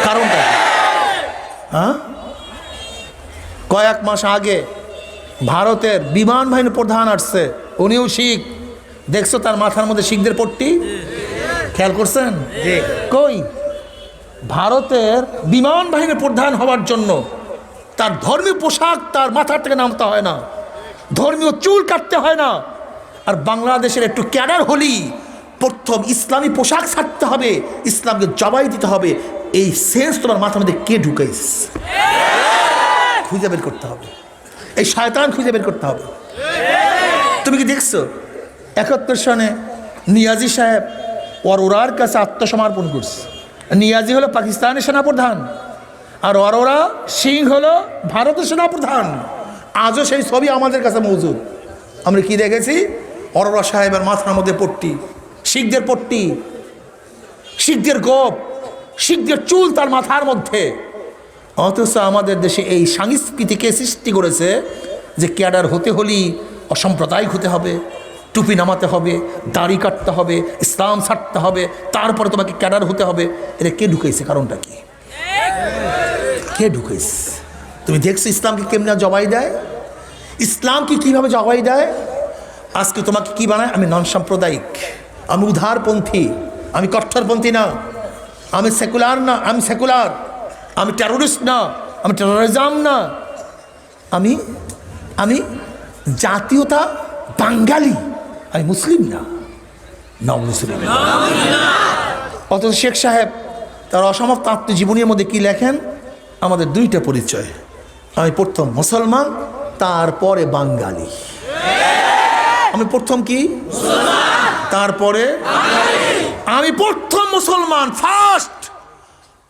কারণটা হ্যাঁ, কয়েক মাস আগে ভারতের বিমান বাহিনীর প্রধান আসছে, উনিও শিখ। দেখছো তার মাথার মধ্যে শিখদের পট্টি? খেয়াল করছেন? কই ভারতের বিমান বাহিনীর প্রধান হওয়ার জন্য তার ধর্মীয় পোশাক তার মাথার থেকে নামতে হয় না, ধর্মীয় চুল কাটতে হয় না। আর বাংলাদেশের একটু ক্যাডার হলি প্রথম ইসলামী পোশাক ছাড়তে হবে, ইসলামকে জবাই দিতে হবে। এই সেন্স তোমার মাথার মধ্যে কে ঢুকাইস? খুঁজে বের করতে হবে, এই শয়তান খুঁজে বের করতে হবে। তুমি কি দেখছো 71 সনে নিয়াজি সাহেব ওরার কাছে আত্মসমর্পণ করছে? নিয়াজি হলো পাকিস্তানের সেনাপ্রধান, আর অরোরা সিং হলো ভারতের সেনাপ্রধান। আজও সেই ছবি আমাদের কাছে মজুদ। আমরা কি দেখেছি? অরোরা সাহেবের মাথার মধ্যে পট্টি, শিখদের পট্টি, শিখদের গোপ, শিখদের চুল তার মাথার মধ্যে। অথচ আমাদের দেশে এই সংস্কৃতিকে সৃষ্টি করেছে যে ক্যাডার হতে হলেই অসাম্প্রদায়িক হতে হবে, টুপি নামাতে হবে, দাড়ি কাটতে হবে, ইসলাম ছাড়তে হবে, তারপরে তোমাকে ক্যাডার হতে হবে। এটা কে ঢুকাইছে? কারণটা কি? কে ঢুকাইছে? তুমি দেখছো ইসলামকে কেমনে জবাই দেয়? ইসলামকে কিভাবে জবাই দেয়? আজকে তোমাকে কি বানায়? আমি নন সাম্প্রদায়িক, আমি উদারপন্থী, আমি কট্টরপন্থী না, আমি সেকুলার না, আমি সেকুলার, আমি টেরোরিস্ট না, আমি টেরোরিজম না, আমি আমি জাতীয়তা বাঙালি, আমি মুসলিম না, না মুসলিম। অথচ শেখ সাহেব তার অসমাপ্ত আত্মজীবনীর মধ্যে কি লেখেন? আমাদের দুইটা পরিচয়, আমি প্রথম মুসলমান, তারপরে বাঙালি। আমি প্রথম কি? তারপরে আমি প্রথম মুসলমান, ফার্স্ট,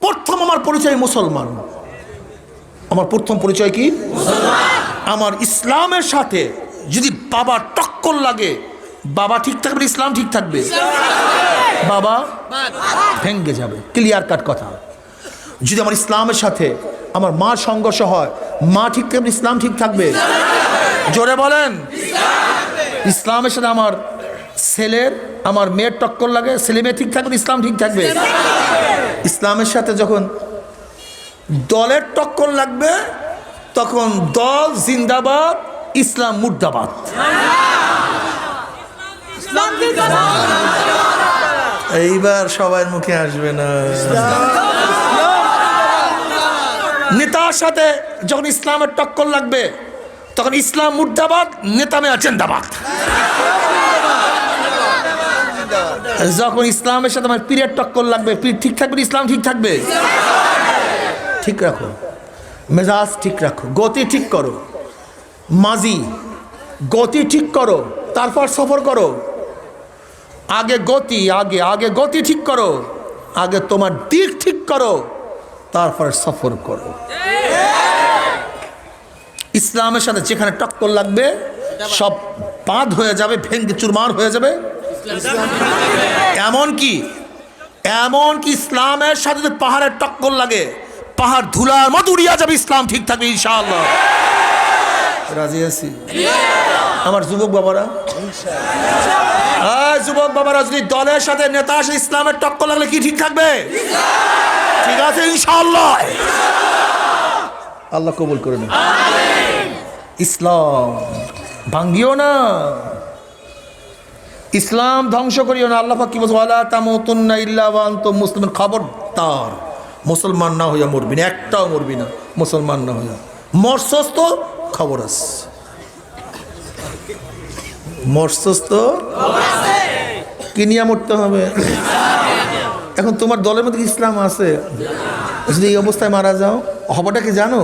প্রথম আমার পরিচয় মুসলমান। আমার প্রথম পরিচয় কি? আমার ইসলামের সাথে যদি বাবা টক্কর লাগে, বাবা ঠিক থাকবে, ইসলাম ঠিক থাকবে, বাবা ভেঙ্গে যাবে। ক্লিয়ার কাট কথা। যদি আমার ইসলামের সাথে আমার মার সংঘর্ষ হয়, মা ঠিক থাকবে, ইসলাম ঠিক থাকবে। জোরে বলেন। ইসলামের সাথে আমার ছেলের, আমার মেয়ের টক্কর লাগে, ছেলে মেয়ে ঠিক থাকবে, ইসলাম ঠিক থাকবে। ইসলামের সাথে যখন দলের টক্কর লাগবে, তখন দল জিন্দাবাদ, ইসলাম মুর্দাবাদ। এইবার সবার মুখে আসবে না। নেতার সাথে যখন ইসলামের টক্কর লাগবে, তখন ইসলাম মুর্দাবাদ, নেতা মেয়া জিন্দাবাদ। যখন ইসলামের সাথে আমার পীরের টক্কর লাগবে, পীর ঠিক থাকবে, ইসলাম ঠিক থাকবে। ঠিক রাখো, মেজাজ ঠিক রাখো, গতি ঠিক করো, মাজি গতি ঠিক করো, তারপর সফর করো। আগে গতি, আগে আগে গতি ঠিক করো, আগে তোমার দিক ঠিক করো, তারপর সফর করো। ইসলামের সাথে যেখানে টক্কর লাগবে সব বাদ হয়ে যাবে, ভেঙ্গে চুরমার হয়ে যাবে। এমনকি ইসলামের সাথে যদি পাহাড়ের টক্কর লাগে, পাহাড় ধুলার মতো উড়িয়া যাবে, ইসলাম ঠিক থাকবে ইনশাআল্লাহ। রাজি আছি? আমার যুবক বাবারা, যুবক বাবারা, যদি দলের সাথে নেতার সাথে ইসলামের টক্কর লাগলে কি ঠিক থাকবে? ঠিক আছে ইনশাআল্লাহ। আল্লাহ কবুল করে নেন। ইসলাম ভাঙ্গিও না, ইসলাম ধ্বংস করিও না। আল্লাহ পাক কি বলছে? ওয়ালা তামুতুন্না ইল্লা ওয়া আনতুম মুসলিমুন। খবরদার, মুসলমান না হইয়া মরবি না, একটাও মরবি না মুসলমান না হইয়া। মরছস তো খবর আছে, মরছস তো কি নিয়ে মরতে হবে। এখন তোমার দলের মধ্যে ইসলাম আছে, যদি এই অবস্থায় মারা যাও, হবটা কি জানো?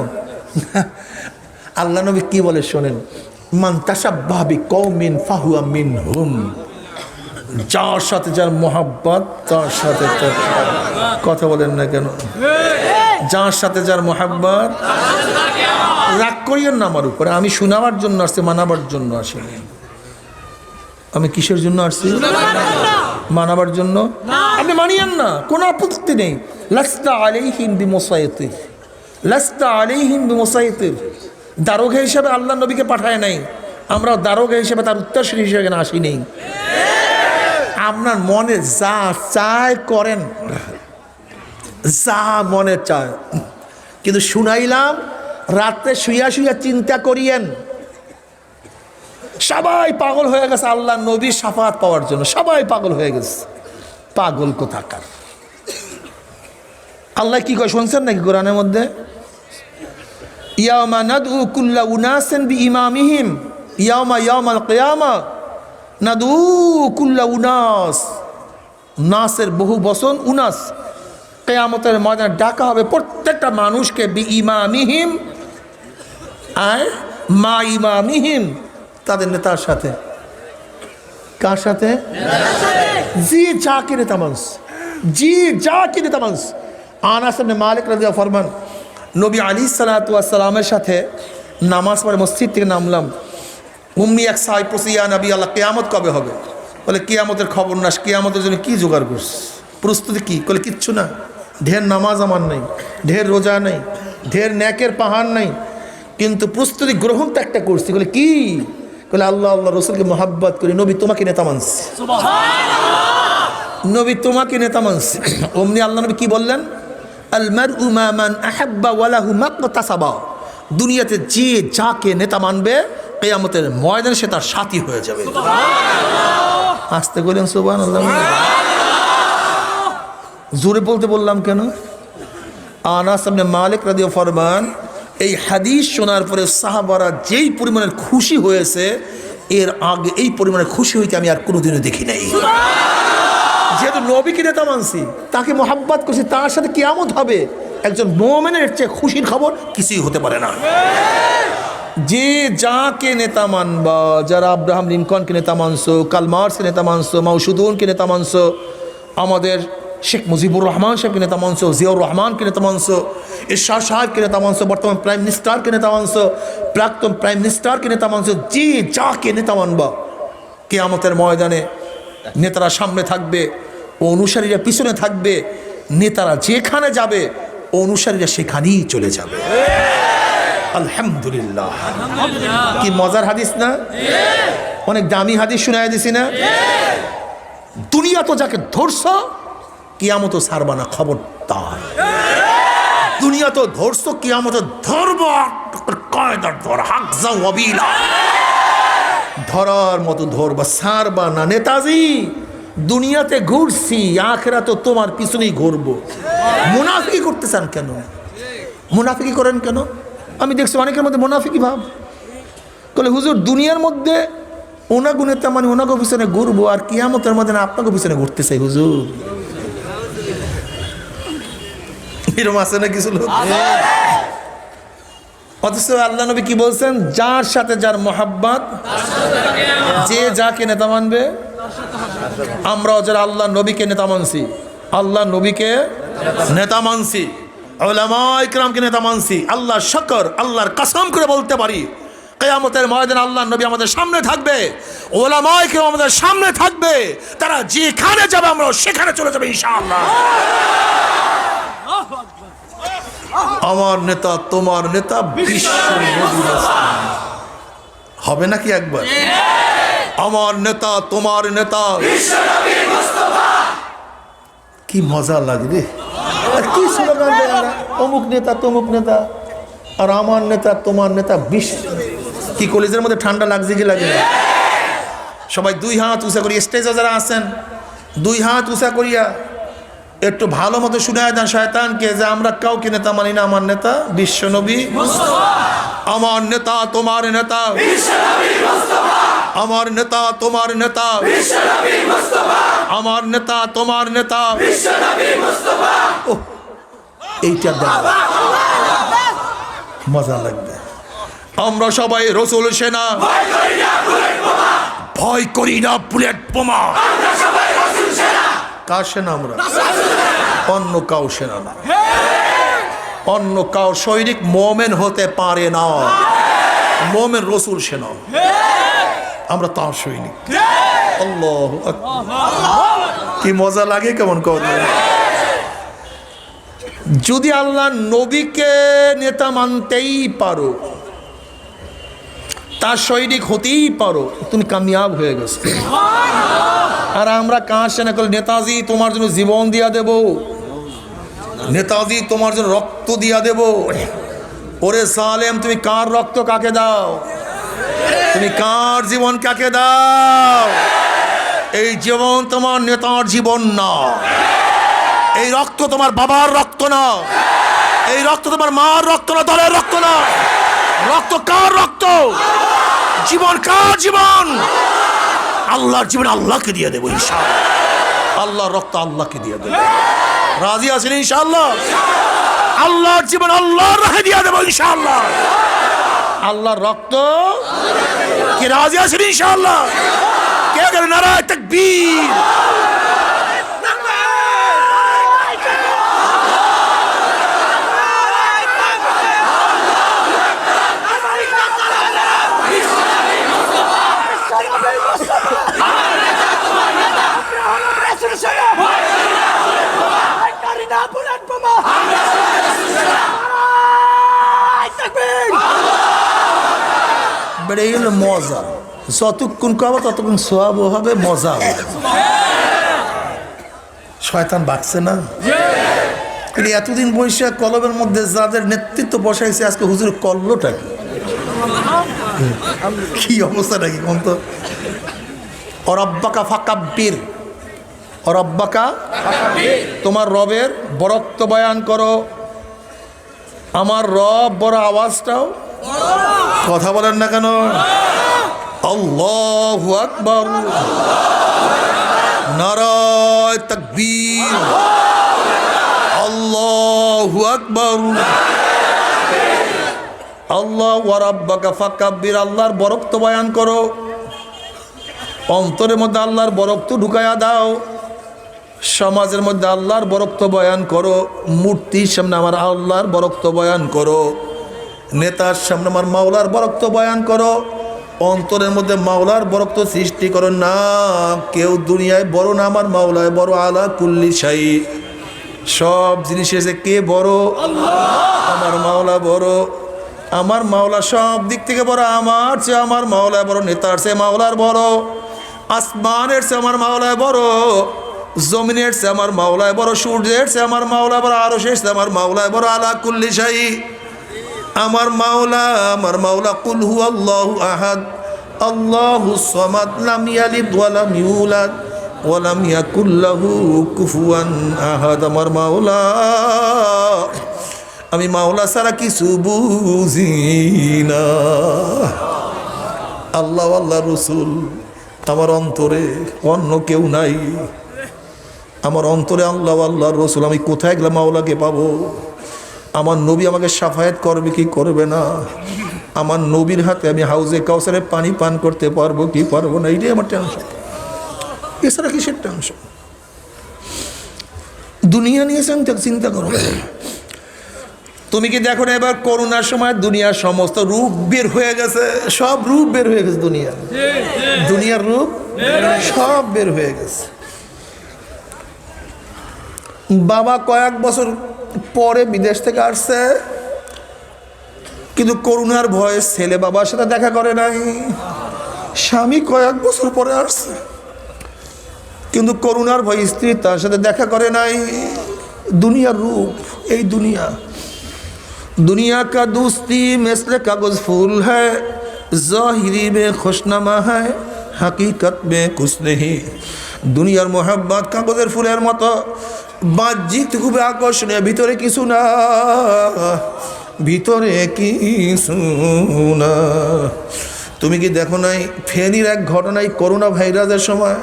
আল্লাহ নবী কি বলে শোনেন, মান তাশাব্বাহা বিকওমিন ফাহুয়া মিনহুম। যার সাথে যার মোহাব্বত, তার সাথে তার, কথা বলেন না কেন? যার সাথে যার মোহাব্বত। রাগ করিয়েন না আমার উপরে, আমি শোনাবার জন্য আসছি, মানাবার জন্য আসিনি। আমি কিসের জন্য আসছি? মানাবার জন্য। আপনি মানিয়েন না, কোনো আপত্তি নেই। লাস্তা আলাইহিম বিমুসাইতির, লাস্তা আলাইহিম বিমুসাইতির। দারোগা হিসেবে আল্লাহ নবীকে পাঠায় নাই, আমরা দারোগা হিসেবে তার উত্তরসূরি হিসেবে এখানে আসি নেই। আপনার মনে যা চায় করেন, যা মনে চায়, কিন্তু শুনাইলাম রাত্রে শুইয়া শুইয়া চিন্তা করিয়েন। সবাই পাগল হয়ে গেছে আল্লাহ নবীর শাফাত পাওয়ার জন্য, সবাই পাগল হয়ে গেছে। পাগল কোথাকার। আল্লাহ কি কয় শুনছেন নাকি কোরআনের মধ্যে? ইয়াউমা নাদউ কুল্লা উনাসিন বিইমামিহিম ইয়াউমাল কিয়ামা নাদউ কুল্লা উনাস। নাসের বহু বচন উনাস। কিয়ামতের ময়দানে ডাকা হবে প্রত্যেকটা মানুষকে বিইমামিহিম, আয় মা ইমামিহিম, তাদের নেতার সাথে। কার সাথে? জি জাকির নেতা মানুষ। জি যা কি নেতা মানুষ। আনাস ইবনে মালিক রাদিয়াল্লাহু ফরমান, নবী আলাইহিস সালাতু ওয়াস সালামের সাথে নামাজ পড়ে মসজিদ থেকে নামলাম। উম্মি এক সাই পসিয়া নবী আল্লাহ, কিয়ামত কবে হবে? বলে কিয়ামতের খবর না, কিয়ামতের জন্য কি জোগাড় করছ, প্রস্তুতি কি? বলে কিচ্ছু না, ঢের নামাজ আমার নেই, ঢের রোজা নেই, ঢের ন্যাকের পাহাড় নেই, কিন্তু প্রস্তুতি গ্রহণ তো একটা করছি। বলে কি? বলে আল্লাহ আল্লাহ রসুলকে মোহাব্বত করি, নবী তোমাকে নেতা মানছি, নবী তোমাকে নেতা মানছি। অমনি আল্লাহ নবী কি বললেন? আল মারউ মা মান আহাব্বা ওয়া লাহু মাকতাসাবা, দুনিয়াতে যে যাকে নেতা মানবে কিয়ামতের ময়দানে সে তার সাথী হয়ে যাবে। আস্তে বলেন সুবহানাল্লাহ। জোরে বলতে বললাম কেন? আনাস ইবনে মালিক রাদিয়াল্লাহু ফরমান, এই হাদিস শোনার পরে সাহাবারা যেই পরিমাণের খুশি হয়েছে, এর আগে এই পরিমাণের খুশি হইতে আমি আর কোনোদিনও দেখি নাই। যেহেতু নবীকে নেতা মানছি, তাকে মোহাব্বত করছি, তার সাথে কিয়ামত হবে, একজন মুমিনের চেয়ে খুশির খবর কিছুই হতে পারে না। যে যাকে নেতা মানবা, যারা আব্রাহাম লিঙ্কনকে নেতা মানছো, কার্ল মার্কসকে নেতা মানছো, মাও জেদুনকে নেতা মানছো, আমাদের শেখ মুজিবুর রহমান সাহেবকে নেতা মানছো, জিয়াউর রহমানকে নেতা মানছো, এরশাদ সাহেবকে নেতা মানছো, বর্তমান প্রাইম মিনিস্টারকে নেতা মানছো, প্রাক্তন প্রাইম মিনিস্টারকে নেতা মানছো, যে যাকে নেতা মানবা, কিয়ামতের ময়দানে নেতারা সামনে থাকবে, অনুসারীরা পিছনে থাকবে, নেতারা যেখানে যাবে অনুসারীরা সেখানেই চলে যাবে। আলহামদুলিল্লাহ, কি মজার হাদিস না? অনেক দামি হাদিস শুনাই দিছি না? দুনিয়া তো যাকে ধরছ, কিয়ামত ছাড়বা না, খবরদার। দুনিয়া তো ধরছ, কিয়ামত ধরব, কায়দার ধর, হাকজা ওয়াবিলা, ধরার মতো ধরবা, ছাড়বা না। নেতাজি, দুনিয়াতে ঘুরছি, আখিরাত তো তোমার পিছনেই ঘুরবো। মুনাফিকি করতে চান কেন? মুনাফিকি করেন কেন? আমি দেখছি অনেকের মধ্যে মুনাফিকি ভাব। বলে হুজুর, দুনিয়ার মধ্যে ওনাগো নেতা মানে ওনাগো পিছনে ঘুরবো, আর কিয়ামতের মধ্যে না আপনাকে পিছনে ঘুরতে চাই হুজুর। এরকম আছে না কিছু লোক? অথচ আল্লাহ নবী কি বলছেন? যার সাথে যার মোহাব্বত, যে যাকে নেতা মানবে। আমরাও যারা আল্লাহ নবীকে নেতা মানছি, আল্লাহ নবীকে নেতা মানছি, উলামা ইকরামকে নেতা মানছি, আল্লাহ শুকর, আল্লাহর কসম করে বলতে পারি, কিয়ামতের ময়দানে আল্লাহ নবী আমাদের সামনে থাকবে, উলামা ইকরাম আমাদের সামনে থাকবে, তারা যেখানে যাবে আমরা সেখানে চলে যাবে ইনশাআল্লাহ। আমার নেতা তোমার নেতা বিশ্ব নবী হবে নাকি একবার? আমার নেতা তোমার নেতা বিশ্ব নবী মুস্তাফা। কি মজা লাগে রে! কি স্লোগান দেয় না, অমুক নেতা তমুক নেতা, আর আমার নেতা তোমার নেতা বিশ্ব। কি কলেজের মধ্যে ঠান্ডা লাগছে কি লাগে? সবাই দুই হাত উঁচা করি, স্টেজে যারা আছেন দুই হাত উঁচা করিয়া একটু ভালো মতো শুনায় দেন শয়তানকে যে আমরা কাউকে নেতা মানি না, আমার নেতা বিশ্ব নবী মুস্তাফা। আমার নেতা তোমার নেতা বিশ্ব নবী মুস্তাফা। আমার নেতা তোমার নেতা বিশ্ব নবী মুস্তাফা। আমার নেতা তোমার নেতা বিশ্ব নবী মুস্তাফা। ও এইটা দেখ, মজা লাগবে। আমরা সবাই রসুল সেনা, ভয় করি না বুলেট বোমা। আমরা সবাই রসুল সেনা। কার সেনা? আমরা, অন্য কাউ সেনা না। অন্য কাউ সৈনিক মোমেন হতে পারে না। মোমেন রসুল সেনা, আমরা তার সৈনিক। আল্লাহু আকবার। কি মজা লাগে, কেমন করে! যদি আল্লাহ নবীকে নেতা মানতেই পারো, তার সৈনিক হতেই পারো, তুমি কামিয়াব হয়ে গেছো। আর আমরা কার সেনা করলে, নেতাজি তোমার জন্য জীবন দিয়া দেব, নেতাজি তোমার জন্য রক্ত দিয়া দেব। ওরে সালেম, তুমি কার রক্ত কাকে দাও? তুমি কার জীবন কাকে দাও? এই জীবন তোমার নেতার জীবন না, এই রক্ত তোমার বাবার রক্ত না, এই রক্ত তোমার মার রক্ত না, দলের রক্ত না। রক্ত কার রক্ত? জীবন কার জীবন? আল্লাহর জীবন আল্লাহকে দিয়ে দেবো ইনশাআল্লাহ। আল্লাহর রক্ত আল্লাহকে দিয়ে দেবো। রাজি আছেন ইনশাআল্লাহ? আল্লাহর জীবন আল্লাহর রাহে দিয়ে দেবো ইনশাআল্লাহ। আল্লাহর রক্ত কি রাজি আছেন ইনশাআল্লাহ? কে করে নারায়ে তাকবীর! বুলেট বোমা বেড়ে গেল মজা, যতক্ষণ খাবো ততক্ষণ সোয়াবও হবে, মজা হবে। শয়তান বাড়ছে না? কিন্তু এতদিন বৈশা কলমের মধ্যে যাদের নেতৃত্ব বসাইছে আজকে হুজুর করলোটা কি অবস্থা নাকি কোন তো? অরব্বাকা ফাকাব্বির, অরব্বাকা তোমার রবের বরত্ব বয়ান করো। আমার রব বড়, আওয়াজটাও কথা বলেন না কেন? আল্লাহু আকবার, নারায়ে তাকবীর, আল্লাহু আকবার। আল্লাহ ওয়া রাব্বাকা ফাকাব্বির, আল্লাহর বরত্ব বয়ান করো। অন্তরের মধ্যে আল্লাহর বরত্ব ঢুকায়া দাও, সমাজের মধ্যে আল্লাহর বরত্ব বয়ান করো। মূর্তির সামনে আমার আল্লাহর বরত্ব বয়ান করো, নেতার সামনে আমার মাওলার বরত্ব বয়ান করো। অন্তরের মধ্যে মাওলার বরত্ব সৃষ্টি করো। না, কেউ দুনিয়ায় বড় না, আমার মাওলায় বড়। আলা কুল্লি শাই, সব জিনিস এসে কে বড়? আমার মাওলা বড়। আমার মাওলা সব দিক থেকে বড়। আমার চেয়ে আমার মাওলা বড়, নেতার চেয়ে মাওলার বড়, আসমানের চেয়ে আমার মাওলায় বড়, জমিনের চেয়ে আমার মাওলায় বড়, সূর্যের চেয়ে আমার মাওলা বড়, আরশের চেয়ে আমার মাওলায় বড়। আলা কুল্লি শাই, আমার মাওলা কুল হুয়াল্লাহু আহাদ আল্লাহুস সামাদ লাম ইয়ালিদ ওয়া লাম ইউলাদ ওয়া লাম ইয়াকুল লাহু কুফুয়ান আহাদ। আমার মাওলা, আমি মাওলা ছাড়া কিছু বুঝি না। আল্লাহ আল্লাহ রসুল আমার অন্তরে, অন্য কেউ নাই। আমার অন্তরে আল্লাহ আল্লাহ রসুল। আমি কোথায় গেলে মাওলাকে পাবো? আমার নবী আমাকে সাফায়াত করবে কি করবে না? আমার নবীর হাতে আমি হাউজে কাউসারে পানি পান করতে পারবো কি পারবো না? এইটাই আমার টেনশন, এছাড়া কিসের টেনশন? দুনিয়া নিয়ে চিন্তা করো। তুমি কি দেখো না এবার করোনার সময় দুনিয়ার সমস্ত রূপ বের হয়ে গেছে, সব রূপ বের হয়ে গেছে, দুনিয়ার রূপ সব বের হয়ে গেছে। বাবা কয়েক বছর পরে বিদেশ থেকে আসছে, কিন্তু করোনার ভয়ে ছেলে বাবার সাথে দেখা করে নাই। স্বামী কয়েক বছর পরে আসছে, কিন্তু করোনার ভয়ে স্ত্রী তার সাথে দেখা করে নাই। দুনিয়ার রূপ এই দুনিয়া। दुनिया का दोस्ती मिस्ल कागज फूल है, ज़ाहिरी में खुशनमा है, हकीकत में कुछ नहीं। দুনিয়ার মোহাব্বত কাগজের ফুলের মতো, বাহ্যিক খুব আকর্ষণীয়, ভিতরে কিছু না, ভিতরে কিছু না। তুমি কি দেখো নাই ফেনীর এক ঘটনায় করোনা ভাইরাসের সময়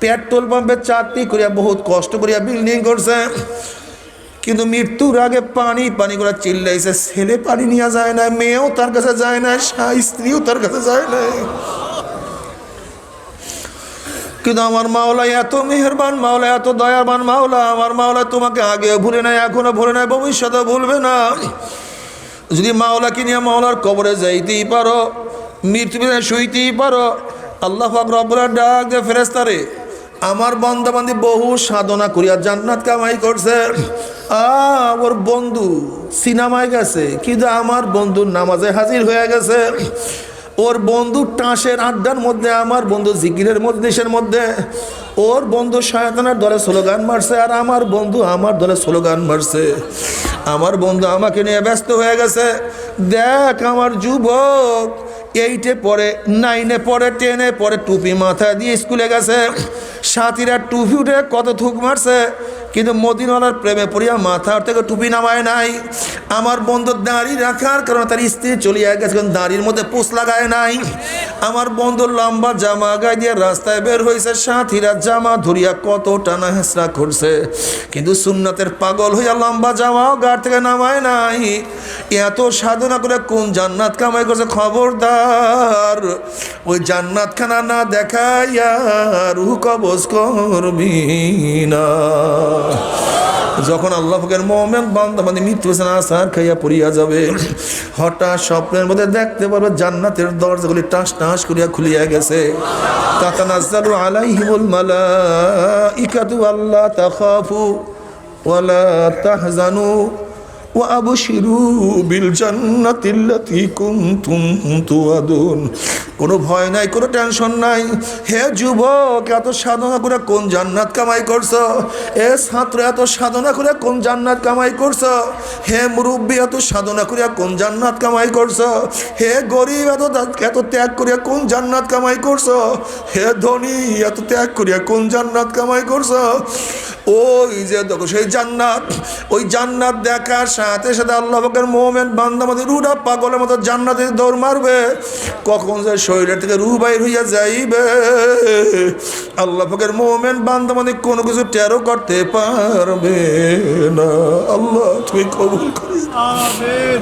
পেট্রোল পাম্পে চাকরি করিয়া বহুত কষ্ট করিয়া বিল্ডিং করছে, কিন্তু মৃত্যুর আগে পানি পানি করে চিল্লাইছে। ছেলে পানি নিয়ে যায় না, মেয়েও তার কাছে যায় না, স্ত্রীও তার কাছে যায় না। কিন্তু আমার মাওলা এত মেহেরবান, মাওলা এত দয়াবান মাওলা। আমার মাওলা তোমাকে আগে ভুলে নাই, এখনো ভুলে নাই, ভবিষ্যতে ভুলবে না। যদি মাওলাকে নিয়ে মাওলার কবরে যাইতেই পারো, মৃত্যু শুইতেই পারো, আল্লাহ পাক রব্বুল ডাক দে ফেরেশতারে, আমার বান্দাবান্দি বহু সাধনা করিয়া জান্নাত কামাই করছে, ওর বন্ধু সিনেমায় গেছে, কিন্তু আমার বন্ধু নামাজে হাজির হয়ে গেছে। ওর বন্ধু টাঁসের আড্ডার মধ্যে, আমার বন্ধু জিকিরের মজলিসের মধ্যে। ওর বন্ধু শয়তানের দলে স্লোগান মারছে, আর আমার বন্ধু আমার দলে স্লোগান মারছে। আমার বন্ধু আমাকে নিয়ে ব্যস্ত হয়ে গেছে। দেখ আমার যুবক 8-এ পড়ে, 9-এ পড়ে, 10-এ পড়ে, টুপি মাথায় দিয়ে স্কুলে গেছে। সাথীরা টুপি উঠে কত থুক মারছে, কিন্তু মদিনাওয়ালার প্রেমে পড়িয়া মাথার থেকে টুপি নামায় নাই। আমার বন্ধু দাড়ি রাখার কারণে তার স্ত্রী চলিয়া গেছে, কিন্তু দাড়ির মধ্যে পোষ লাগায় নাই। আমার বন্ধু লম্বা জামা গায়ে দিয়ে রাস্তায় বের হয়েছে, সাথীরা জামা ধরিয়া কত টানা হেঁচড়া করছে, কিন্তু সুন্নাতের পাগল হইয়া লম্বা জামাও গাড় থেকে নামায় নাই। এত সাধনা করে কোন জান্নাত কামাই করছে? খবরদার, ওই জান্নাত খানা না দেখাইয়া রুহ কবজ করবি না। যখন আল্লাহ পাকের মুমিন বান্দা বান্দি মৃত্যু আসার খাইয়া পড়িয়া যাবে, হঠাৎ স্বপ্নের মধ্যে দেখতে পারবে জান্নাতের দরজাগুলি টাস টাস করিয়া খুলিয়া গেছে। তাতানাজ্জালু আলাইহিমুল মালাইকাতু আল্লা তাখাফু ওয়ালা তাহজানু ওয়া আবশিরু বিল জান্নাতিল্লাতী কুনতুম তুআদুন। কোনো ভয় নাই, কোনো টেনশন নাই। হে যুবক, এত সাধনা করে কোন জান্নাত কামাই করছো? এ ছাত্র, এত সাধনা করে কোন জান্নাত কামাই করছো? হে মুরব্বী, এত সাধনা করে কোন জান্নাত কামাই করছো? হে গরিব, এত ত্যাগ করিয়া কোন জান্নাত কামাই করছো? হে ধনী, এত ত্যাগ করিয়া কোন জান্নাত কামাই করছো? ওই যে দেখো সেই জান্নাত, ওই জান্নাত দেখার সাথে সাথে আল্লাহ পাকের মুমিন বান্দা আমাদের রুহটা পাগলের মতো জান্নাতে দৌড় মারবে। কখন যে শরীরের থেকে রুহ বাইর হইয়া যাইবে, আল্লাহ পাকের মুমিন বান্দা আমাদের কোনো কিছু টেরও করতে পারবে না। আল্লাহ তুমি কবুল করি। আমিন।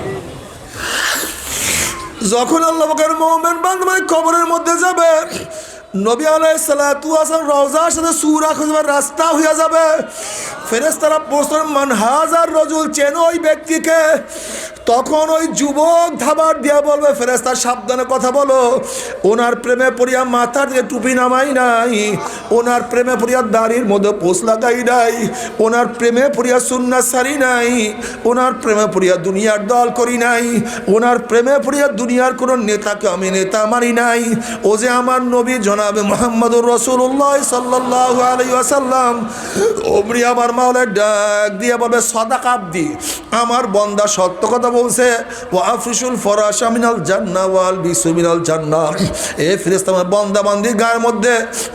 যখন আল্লাহ পাকের মুমিন বান্দা আমাদের কবরের মধ্যে যাবে, নবী আলাইহিস সালাতু ওয়াস সালাম রওজার সাথে সূরা খুঁজবার রাস্তা হইয়া যাবে। ফেরেশতারা প্রশ্ন মান হাজার রজুল, চেনো ওই ব্যক্তিকে? তখন ওই যুবক ধাবার দিয়া বলবে, ফেরেশতা সাবধানে কথা বলো, ওনার প্রেমে পড়িয়া মাথার দিকে টুপি নামাই নাই, ওনার প্রেমে পড়িয়া দাড়ির মধ্যে পোষ লাগাই নাই, ওনার প্রেমে পড়িয়া সুন্নাত সারি নাই, ওনার প্রেমে পড়িয়া দুনিয়ার দল করি নাই, ওনার প্রেমে পড়িয়া দুনিয়ার কোনো নেতাকে আমি নেতা মারি নাই। ও যে আমার নবী জনাবে মুহাম্মদুর রাসূলুল্লাহ সাল্লাল্লাহু আলাইহি ওয়াসাল্লাম। ওমরি আমার মাওলা ডাক দিয়ে বলবে, সাদাকা আবদি, আমার বান্দা সত্য কথা বলছে। ওয়া আফরিশুল ফরাশা মিনাল জান্নাহ ওয়াল বিসু মিনাল জান্নাহ। এ ফেরেশতা আমার বান্দা বান্দির গায়ের মধ্যে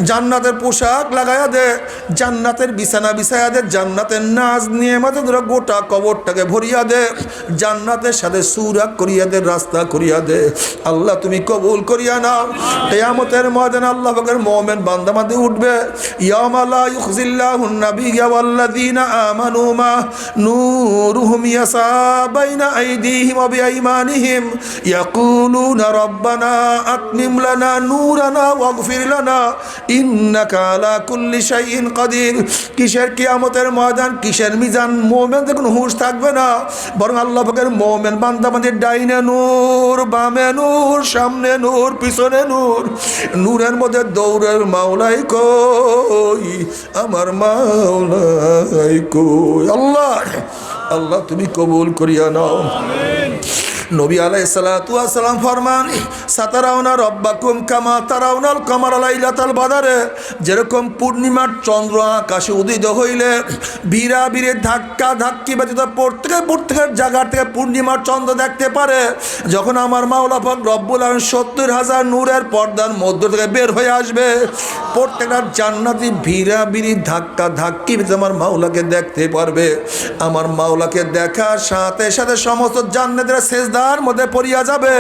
জান্নাতের পোশাক লাগায়া দে, জান্নাতের বিছানা বিছায়া দে, জান্নাতের নাজ নিয়ামতে ধরে গোটা কবরটাকে ভরিয়া দে, জান্নাতের সাথে সুরাগ করিয়া দে, রাস্তা করিয়া দে। আল্লাহ তুমি কবুল করিয়া নাও। কিয়ামতের ময়দানে আল্লাহ পাকের মুমিন বান্দা বান্দি উঠবে, ইয়াউমা লা ইউখজিল্লাহুন নাবিয়্যা ওয়াল্লাযীনা আমানু মা নূরুহুম ইয়াসা বাইনা আইদিহিম ওয়া বিআইমানিহিম ইয়াকুলুনা রাব্বানা আতমিম লানা নূরানা ওয়াগফির লানা ইন্নাকা আলা কুল্লি শাইইন কাদির। কিসের কিয়ামতের ময়দান, কিসের মিজান? মুমিনদের কোনো হুঁশ থাকবে না, বরং আল্লাহ পাকের মুমিন বান্দা বান্দির ডাইনে নূর, বামে নূর, সামনে নূর, পিছনে নূর। নূরের মধ্যে দৌড়ের মাওলাই কই, আমার মাওলাই কই। আল্লাহ আল্লাহ তুমি কবুল করিয়া নাও। নবী আলাইহিস সালাতু ওয়াস সালাম ফরমান, সাতারাউনা রব্বাকুম কামা তারাউনাল কামারা লাইলাতাল বাদরে। যেরকম পূর্ণিমার চন্দ্র আকাশে উদিত হইলে ভিড়া ভিড়ে ধাক্কা ধাক্কি ব্যতীত প্রত্যেকের জায়গা থেকে পূর্ণিমার চন্দ্র দেখতে পারে, যখন আমার মাওলা পাক রব্বুল আলামিন ৭০,০০০ নূরের পর্দার মধ্য থেকে বের হয়ে আসবে, প্রত্যেকটা জান্নাতি ভিড়া ভিড়ি ধাক্কা ধাক্কি ব্যতীত আমার মাওলাকে দেখতে পারবে। আমার মাওলাকে দেখার সাথে সাথে সমস্ত জান্নাতের সেজদার মধ্যে পড়িয়া যাবে।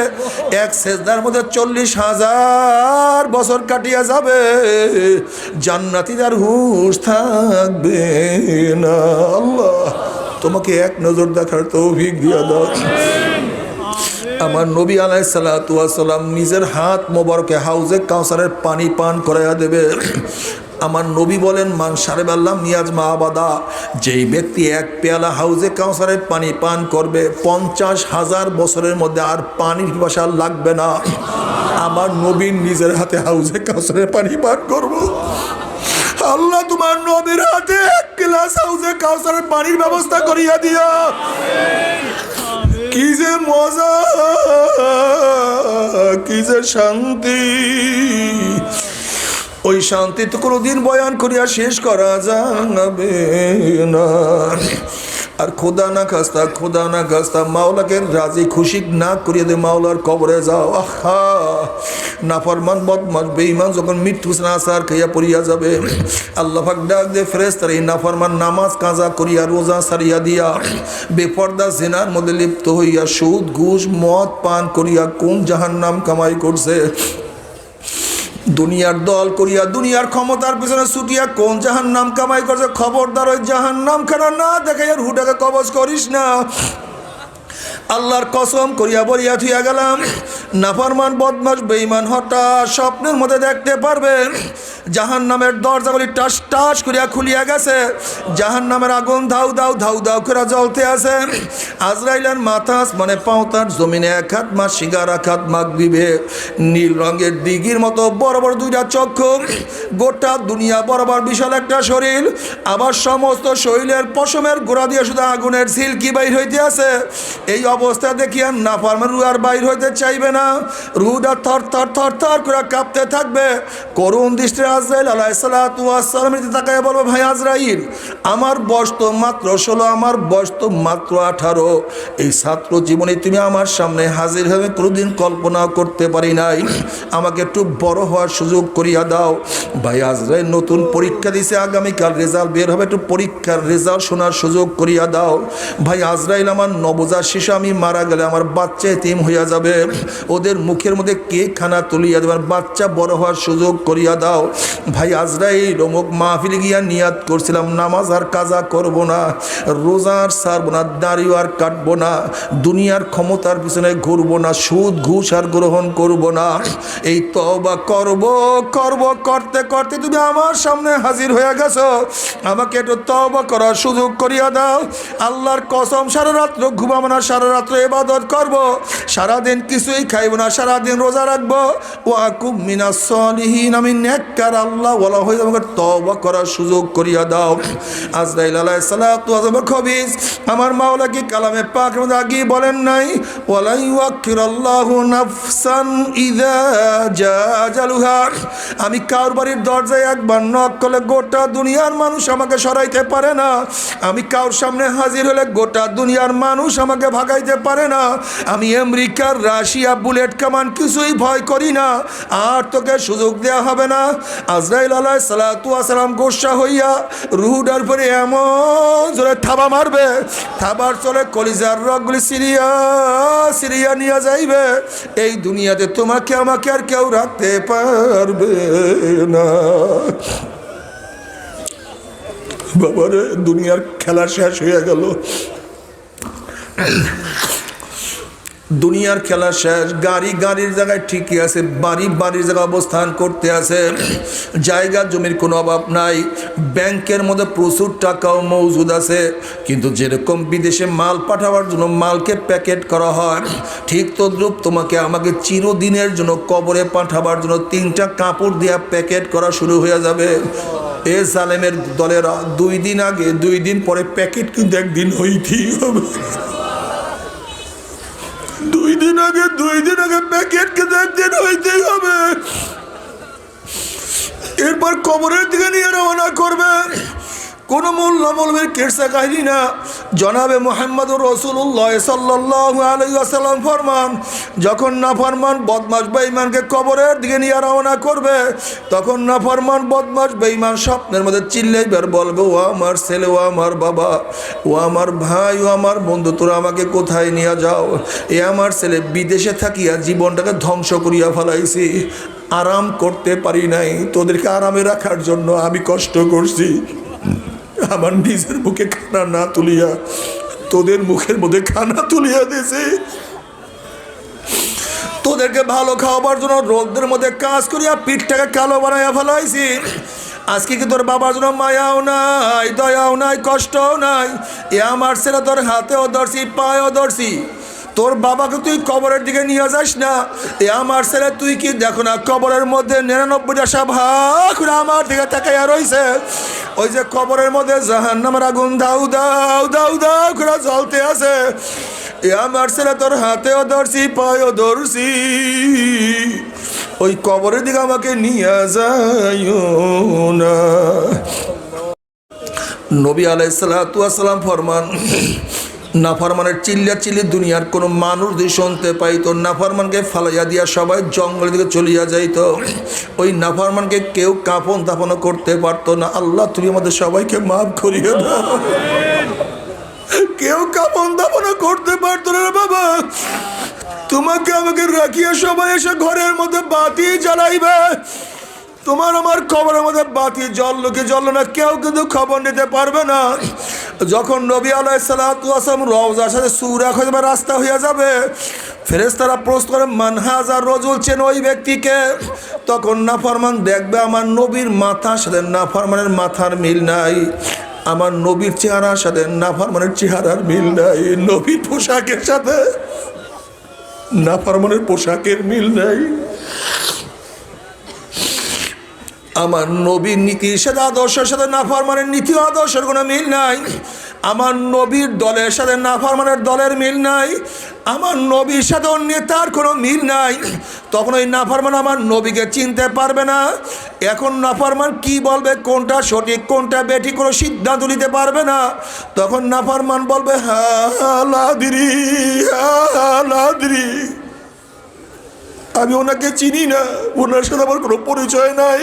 এক সেজদার মধ্যে ৪০,০০০ বছর কাটিয়া যাবে, জান্নাতীদের হুঁশ থাকবে না। আল্লাহ তোমাকে এক নজর দেখার তৌফিক দিয়া দাও। আমার নবী আলাইহিস সালাতু ওয়াস সালাম নিজের হাত মোবারকে হাউজে কাউসারের পানি পান করাইয়া দেবে। আমার নবী বলেন, মান শারিবা লাম ইয়াজমা আবাদা, যেই ব্যক্তি এক পেয়ালা হাউজে কাউসারের পানি পান করবে ৫০,০০০ বছরের মধ্যে আর পানির পিপাসা লাগবে না। আমার নবীর নিজের হাতে হাউজে কাউসারের পানি পান করব। আল্লাহ তোমার নবীর হাতে এক গ্লাস হাউজে কাউসারের পানির ব্যবস্থা করিয়া দিও। কি যে মজা, কি যে শান্তি, ওই শান্তি তো কোনোদিন বয়ান করিয়া শেষ করা যাবে না। আর খোদা না খাস্তা মাওলাকে রাজি খুশি না করিয়ে দে মাওলার কবরে যাও। আহা, নাফরমান বদমাশ বেঈমান যখন মৃত্যু স্নাসার খাইয়া পড়িয়া যাবে, আল্লাহ পাক ডাক দে ফেরেশতারা, এই নাফরমান নামাজ কাজা করিয়া রোজা সারিয়া দিয়া বেপরদা জিনার মধ্যে লিপ্ত হইয়া সুদ ঘুষ মদ পান করিয়া কোন জাহান্নাম কামাই করছে, দুনিয়ার দল করিয়া দুনিয়ার ক্ষমতার পিছনে ছুটিয়া কোন জাহান্নাম কামাই করছে। খবরদার ওই জাহান্নাম খানা না দেখাইয়া রুহটাকে কবজ করিস না। আল্লাহর কসম করিয়া বলিয়া থুইয়া গেলাম, নাফরমান বদমাশ বেঈমান হঠাৎ স্বপ্নের মধ্যে দেখতে পারবে জাহান্নামের দরজাগুলি টাস টাস করিয়া খুলিয়া গেছে, জাহান্নামের আগুন ধাউ দাউ ধাউ দাউ করে জ্বলতে আছে। আজরাইলের মাথা আসমানে পাও, তার জমিনে এক হাত মা শিগার এক হাত মাগরিবে। নীল রঙের দিঘির মতো বড় বড় দুইটা চক্ষু, গোটা দুনিয়া বরাবর বিশাল একটা শরীর, আবার সমস্ত শরীরের পশমের গোড়া দিয়ে শুধু আগুনের সিল্কি বাইর হইতে আছে। এই অবস্থা দেখিয়া নাফরমান রুহ আর বাইর হইতে চাইবে না, রুহটা থর থর থর থর করে কাঁপতে থাকবে। করুণ দৃষ্টি আজরাইল আলাইহিস সালাতু ওয়াস সালামের দিকে তাকায় বলবো, ভাই আজরাইল, আমার বয়স তো মাত্র 16, আমার বয়স তো মাত্র 18। এই ছাত্র জীবনে তুমি আমার সামনে হাজির হবে কোনোদিন কল্পনা করতে পারি নাই, আমাকে একটু বড় হওয়ার সুযোগ করিয়া দাও। ভাই আজরাইল নতুন পরীক্ষা দিছে, আগামীকাল রেজাল্ট বের হবে, একটু পরীক্ষার রেজাল্ট শোনার সুযোগ করিয়া দাও। ভাই আজরাইল, আমার নবজাত শিশু, আমি মারা গেলে আমার বাচ্চা এতিম হইয়া যাবে, ওদের মুখের মধ্যে কে খানা তুলিয়া দেবে, বাচ্চা বড় হওয়ার সুযোগ করিয়া দাও। ভাই আজরাইল, অমুক মাহফিলে গিয়া নিয়াত করছিলাম নামাজ আর কাজা করব না, রোজা আর ছাড়বো না, দাড়িও আর কাটবো না, দুনিয়ার ক্ষমতার পিছনে ঘুরবো না, সুদ ঘুষ আর গ্রহণ করব না। এই তওবা করব করব করতে করতে তুমি আমার সামনে হাজির হয়ে গেছো, আমাকে একটু তওবা করার সুযোগ করিয়া দাও। আল্লাহর কসম, সারা রাত্র ঘুমাবো না, সারা রাত্র ইবাদত করব, সারাদিন কিছুই খাইব না, সারাদিন রোজা রাখবো। ওয়াকুম মিনাস সলিহিন, আমি নেককার আল্লাহ ওয়ালা হয়ে আমাকে তওবা করার সুযোগ করিয়া দাও। আজরাইল আলাইহিস সালাতু ওয়াস সালাম খবিস, আমার মাওলা কি কালামে পাকের মধ্যে আগেই বলেন নাই, ওয়ালা ইউআখিরুল্লাহু নাফসান ইযা জা আজালুহা। আমি কার বাড়ির দরজায় একবার নক করলে গোটা দুনিয়ার মানুষ আমাকে সরাইতে পারে না, আমি কার সামনে হাজির হলে গোটা দুনিয়ার মানুষ আমাকে ভাগাইতে পারে না। আমি আমেরিকার, রাশিয়া, বুলেট কামান কিছুই ভয় করি না, আর তোকে সুযোগ দেওয়া হবে না। আজরাইল আলাইহিস সালাতু ওয়াস সালাম গোসা হইয়া রুহুটার পরে এমন জোরে থাবা মারবে, থাবার চলে কলিজার রগগুলি সিরিয়া সিরিয়া নিয়ে যাইবে। এই দুনিয়াতে তোমাকে আমাকে আর কেউ রাখতে পারবে না। বাবারে, দুনিয়ার খেলা শেষ হয়ে গেল, দুনিয়ার খেলা শেষ। গাড়ি গাড়ির জায়গায় ঠিকই আছে, বাড়ি বাড়ির জায়গায় অবস্থান করতে আছে, জায়গা জমির কোনো অভাব নাই, ব্যাংকের মধ্যে প্রচুর টাকাও মজুদ আছে। কিন্তু যেরকম বিদেশে মাল পাঠাবার জন্য মালকে প্যাকেট করা হয়, ঠিক তদ্রূপ তোমাকে আমাকে চিরদিনের জন্য কবরে পাঠাবার জন্য 3টা কাপড় দিয়া প্যাকেট করা শুরু হয়ে যাবে। এ জালেমের দলেরা 2 দিন আগে 2 দিন পরে প্যাকেট কিন্তু একদিন হইতেই হবে। 2 দিন আগে প্যাকেট কিন্তু একদিন হইতেই হবে। এরপর কবরের দিকে নিয়ে রওনা করবে। কোনো মৌলবীর কেসা কাহিনী না। জনাবে মুহাম্মদুর রাসূলুল্লাহ সাল্লাল্লাহু আলাইহি ওয়াসাল্লাম ফরমান, যখন নাফরমান বদমাশ বেঈমানকে কবরের দিকে নিয়ে রওনা করবে, তখন নাফরমান বদমাশ বেঈমান স্বপ্নের মধ্যে চিল্লাইবার বলবে, ও আমার ছেলে, ও আমার বাবা, ও আমার ভাই, ও আমার বন্ধু, তোরা আমাকে কোথায় নিয়ে যাও? এ আমার ছেলে বিদেশে থাকিয়া জীবনটাকে ধ্বংস করিয়া ফেলাইছি, আরাম করতে পারি নাই, তোদেরকে আরামে রাখার জন্য আমি কষ্ট করছি, আমার নিজের মুখে খানা না তুলিয়া তোদের মুখের মধ্যে খানা তুলিয়া দিয়েছে, তোদেরকে ভালো খাওয়াবার জন্য রোদের মধ্যে কাজ করিয়া পিঠটাকে কালো বানাইয়া ফেলাইছি। আজকে কি তোর বাবার জন্য মায়াও নাই, দয়াও নাই, কষ্টও নাই? এ আমার ছেলে তোর হাতেও ধরছি, পায়েও ধরছি, তোর বাবাকে তুই কবরের দিকে নিয়ে যাস না। এ আমার ছেলে, তুই কি দেখো না কবরের মধ্যে 99টা সাপ করে আমার দিকে তাকাইয়া রইছে। ওই যে কবরের মধ্যে জাহান্নামের আগুন দাউ দাউ দাউ দাউ করে জ্বলতে আছে। এ আমার ছেলে, তোর হাতেও ধরছি, পায়েও ধরছি, ওই কবরের দিকে আমাকে নিয়ে যাইও না। নবী আলাইহিস সালাতু ওয়াস সালাম ফরমান, নাফরমানের চিল্লা চিল্লি দুনিয়ার কোনো মানুষ যদি শুনতে পাইতো, নাফরমানকে ফালাইয়া দিয়া সবাই জঙ্গলের দিকে চলিয়া যাইতো। ওই নাফরমানকে কেউ কাফন দাফনও করতে পারতো না। আল্লাহ, তুমি আমাদের সবাইকে মাফ করিয়ে দাও। কেউ কাফন দাফনও করতে পারতো না বাবা। তোমাকে আমাকে রাখিয়া সবাই এসে ঘরের মধ্যে বাতি জ্বালাইবে। তোমার আমার খবরের মধ্যে বাতি জ্বললো কি জ্বললো না কেউ কিন্তু খবর নিতে পারবে না। যখন নবী আলাইহিস সালাতু ওয়াস সালাম রওজার সাথে সূরা খজবা রাস্তা হয়ে যাবে, ফেরেশতারা প্রশ্ন করে মান হাযার রাজুল, চেন ওই ব্যক্তিকে? তখন নাফরমান দেখবে আমার নবীর মাথার সাথে নাফরমানের মাথার মিল নাই, আমার নবীর চেহারার সাথে নাফরমানের চেহারার মিল নাই, নবীর পোশাকের সাথে নাফরমানের পোশাকের মিল নাই, আমার নবীর নীতির সাথে আদর্শের সাথে নাফরমানের নীতি আদর্শের কোনো মিল নাই, আমার নবীর দলের সাথে নাফরমানের দলের মিল নাই, আমার নবীর সাথে নেতার কোনো মিল নাই। তখন ওই নাফরমান আমার নবীকে চিনতে পারবে না। এখন নাফরমান কি বলবে, কোনটা সঠিক কোনটা বেঠিক, কোনো সিদ্ধান্ত নিতে পারবে না। তখন নাফরমান বলবে হালাদিরি হালাদিরি, আমি ওনাকে চিনি না, ওনার সাথে আমার কোনো পরিচয় নাই,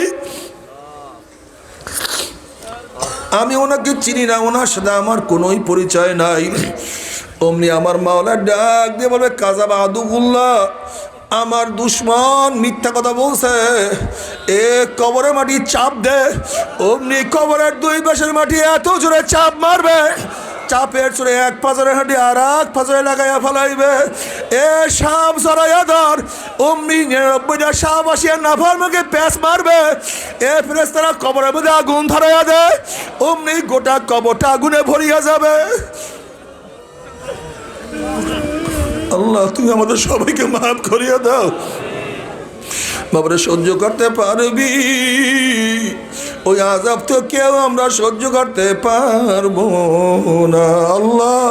আমি ওনাকে চিনি না, ওনার সাথে আমার কোনোই পরিচয় নাই। অমনি আমার মাওলা ডাক দিয়ে বলবে কাযাবা আদুউল্লাহ, আমার দুশ্মন মিথ্যা কথা বলছে, এ কবরের মাটি চাপ দে। অমনি কবরের দুই পাশের মাটি এত জোরে চাপ মারবে, চাপের চড়ে এক পাজরের হাঁটি আর এক পাজরে লাগাইয়া ফেলাইবে। এ সাপ জড়াইয়া ধর। অমনি ৯৯টা সাপ আসিয়া নাফরমানকে প্যাঁচ মারবে। এ ফেরেশতারা কবরের মধ্যে আগুন ধরাইয়া দেয়। অমনি গোটা কবরটা আগুনে ভরিয়া যাবে। আল্লাহ তুমি আমাদের সবাইকে মাফ করিয়া দাও। বাবারে সহ্য করতে পারবি? ওই আযাব তো কেউ আমরা সহ্য করতে পারবো না। আল্লাহ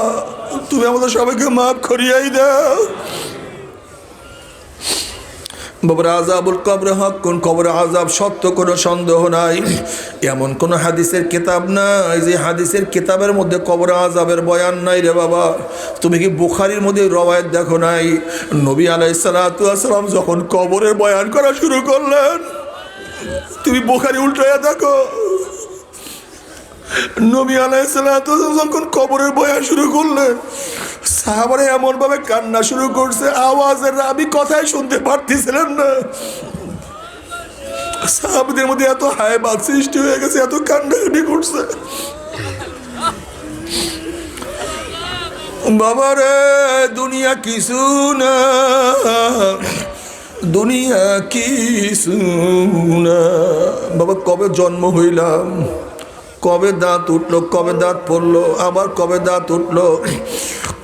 তুমি আমাদের সবাইকে মাফ করিয়াই দাও। বাবার আযাবুল কবর হক, কোন কবর আযাব সত্য, কোনো সন্দেহ নাই। এমন কোন হাদিসের কিতাব নাই যে হাদিসের কিতাবের মধ্যে কবর আযাবের বয়ান নাই রে বাবা। তুমি কি বুখারীর মধ্যে রওয়ায়াত দেখো নাই? নবী আলাইহিস সালাতু ওয়াস সালাম যখন কবরের বয়ান করা শুরু করলেন, তুমি বুখারী উল্টায়া দেখো। নবী আলাইহিস সালাতু ওয়াস সালাম যখন কবরের বয়ান শুরু করলেন, সাহাবারা এমন ভাবে কান্না শুরু করছে, আওয়াজের আমি কথাই শুনতে পারতেছিলেন না। সাহাবাদের মধ্যে এত হায়বাত সৃষ্টি হয়ে গেছে, এত কান্নাকাটি করছে। বাবারে দুনিয়া কিছু না, দুনিয়া কিছু না। বাবা কবে জন্ম হইলাম, কবে দাঁত উঠলো, কবে দাঁত পড়লো, আবার কবে দাঁত উঠলো,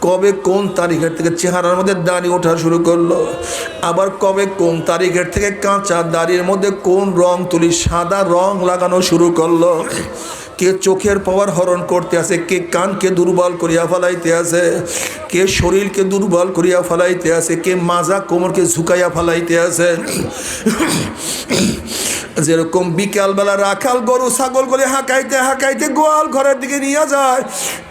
কবে কোন তারিখের থেকে চেহারার মধ্যে দাড়ি ওঠা শুরু করলো, আবার কবে কোন তারিখের থেকে কাঁচা দাড়ির মধ্যে কোন রং তুলি সাদা রং লাগানো শুরু করলো। কে চোখের পাওয়ার হরণ করতে আছে, কে কানকে দুর্বল করিয়া ফেলাইতে আছে, কে শরীরকে দুর্বল করিয়া ফেলাইতে আছে, কে মাজা কোমরকে ঝুঁকাইয়া ফেলাইতে আছে। যেরকম বিকালবেলা রাখাল গরু ছাগল করে হাঁকাইতে হাঁকাইতে গোয়াল ঘরের দিকে নিয়ে যায়,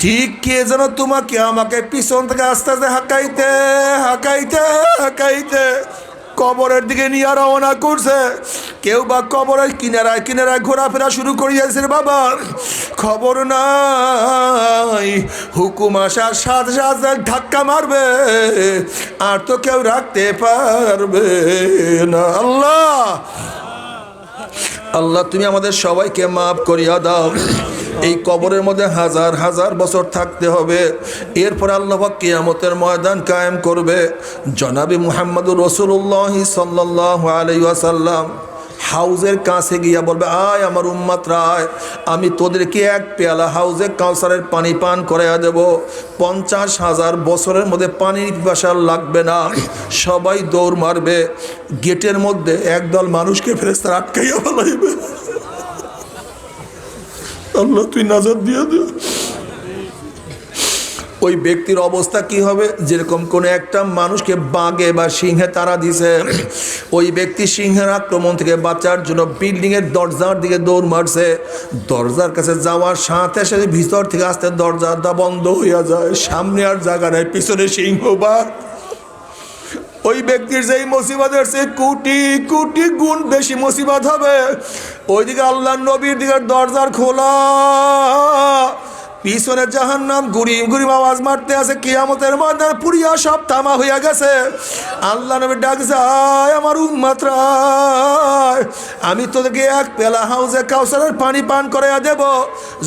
ঠিক কে যেন তোমাকে আমাকে পিছন থেকে আস্তে আস্তে হাঁকাইতে হাঁকাইতে হাঁকাইতে কবরের দিকে নিয়ে রওনা করছে। কেউ বা কবরের কিনারায় কিনারায় ঘোরাফেরা শুরু করিয়াছে। বাবা খবর নাই, হুকুম আসার সাথে সাথে ধাক্কা মারবে, আর তো কেউ রাখতে পারবে না। আল্লাহ আল্লাহ তুমি আমাদের সবাইকে মাফ করিয়া দাও। এই কবরের মধ্যে হাজার হাজার বছর থাকতে হবে। এরপর আল্লাহ পাক কিয়ামতের ময়দান কায়েম করবে। জনাবে মুহাম্মদুর রাসূলুল্লাহ সাল্লাল্লাহু আলাইহি ওয়াসাল্লাম হাউজের কাছে গিয়া বলবে, আয় আমার উম্মতরা আয়, আমি তোদেরকে এক পেয়ালা হাউজে কাউসারের পানি পান করাইয়া দেব। 50,000 বছরের মধ্যে পানির পিপাসা লাগবে না। সবাই দৌড় মারবে। গেটের মধ্যে একদল মানুষকে ফেরেশতারা আটকাইয়া ফেলাইবে। আল্লাহ তুই নাজাত দিয়ে দে। ওই ব্যক্তির অবস্থা কি হবে? যেরকম কোনো একটা মানুষকে বাঘে বা সিংহে তাড়া দিছে, ওই ব্যক্তি সিংহের আক্রমণ থেকে বাঁচার জন্য বিল্ডিংয়ের দরজার দিকে দৌড় মারছে। দরজার কাছে যাওয়ার সাথে সাথে ভিতর থেকে আস্তে দরজাটা বন্ধ হইয়া যায়। সামনে আর জায়গা নাই, পিছনে সিংহ বাঘ। ওই ব্যক্তির যেই মুসিবতের সে কোটি কোটি গুণ বেশি মুসিবত হবে। ওইদিকে আল্লাহ নবীর দিকে দরজার খোলা, পিছনে জাহান্নাম গুরিম গুরিম আওয়াজ মারতে আছে, কিয়ামতের ময়দান পুরিয়া সব তামা হইয়া গেছে। আল্লাহ নবী ডাকছে, আয় আমার উম্মতরা, আমি তোদেরকে এক পেলা হাউজে কাউসারের পানি পান করাইয়া দেব।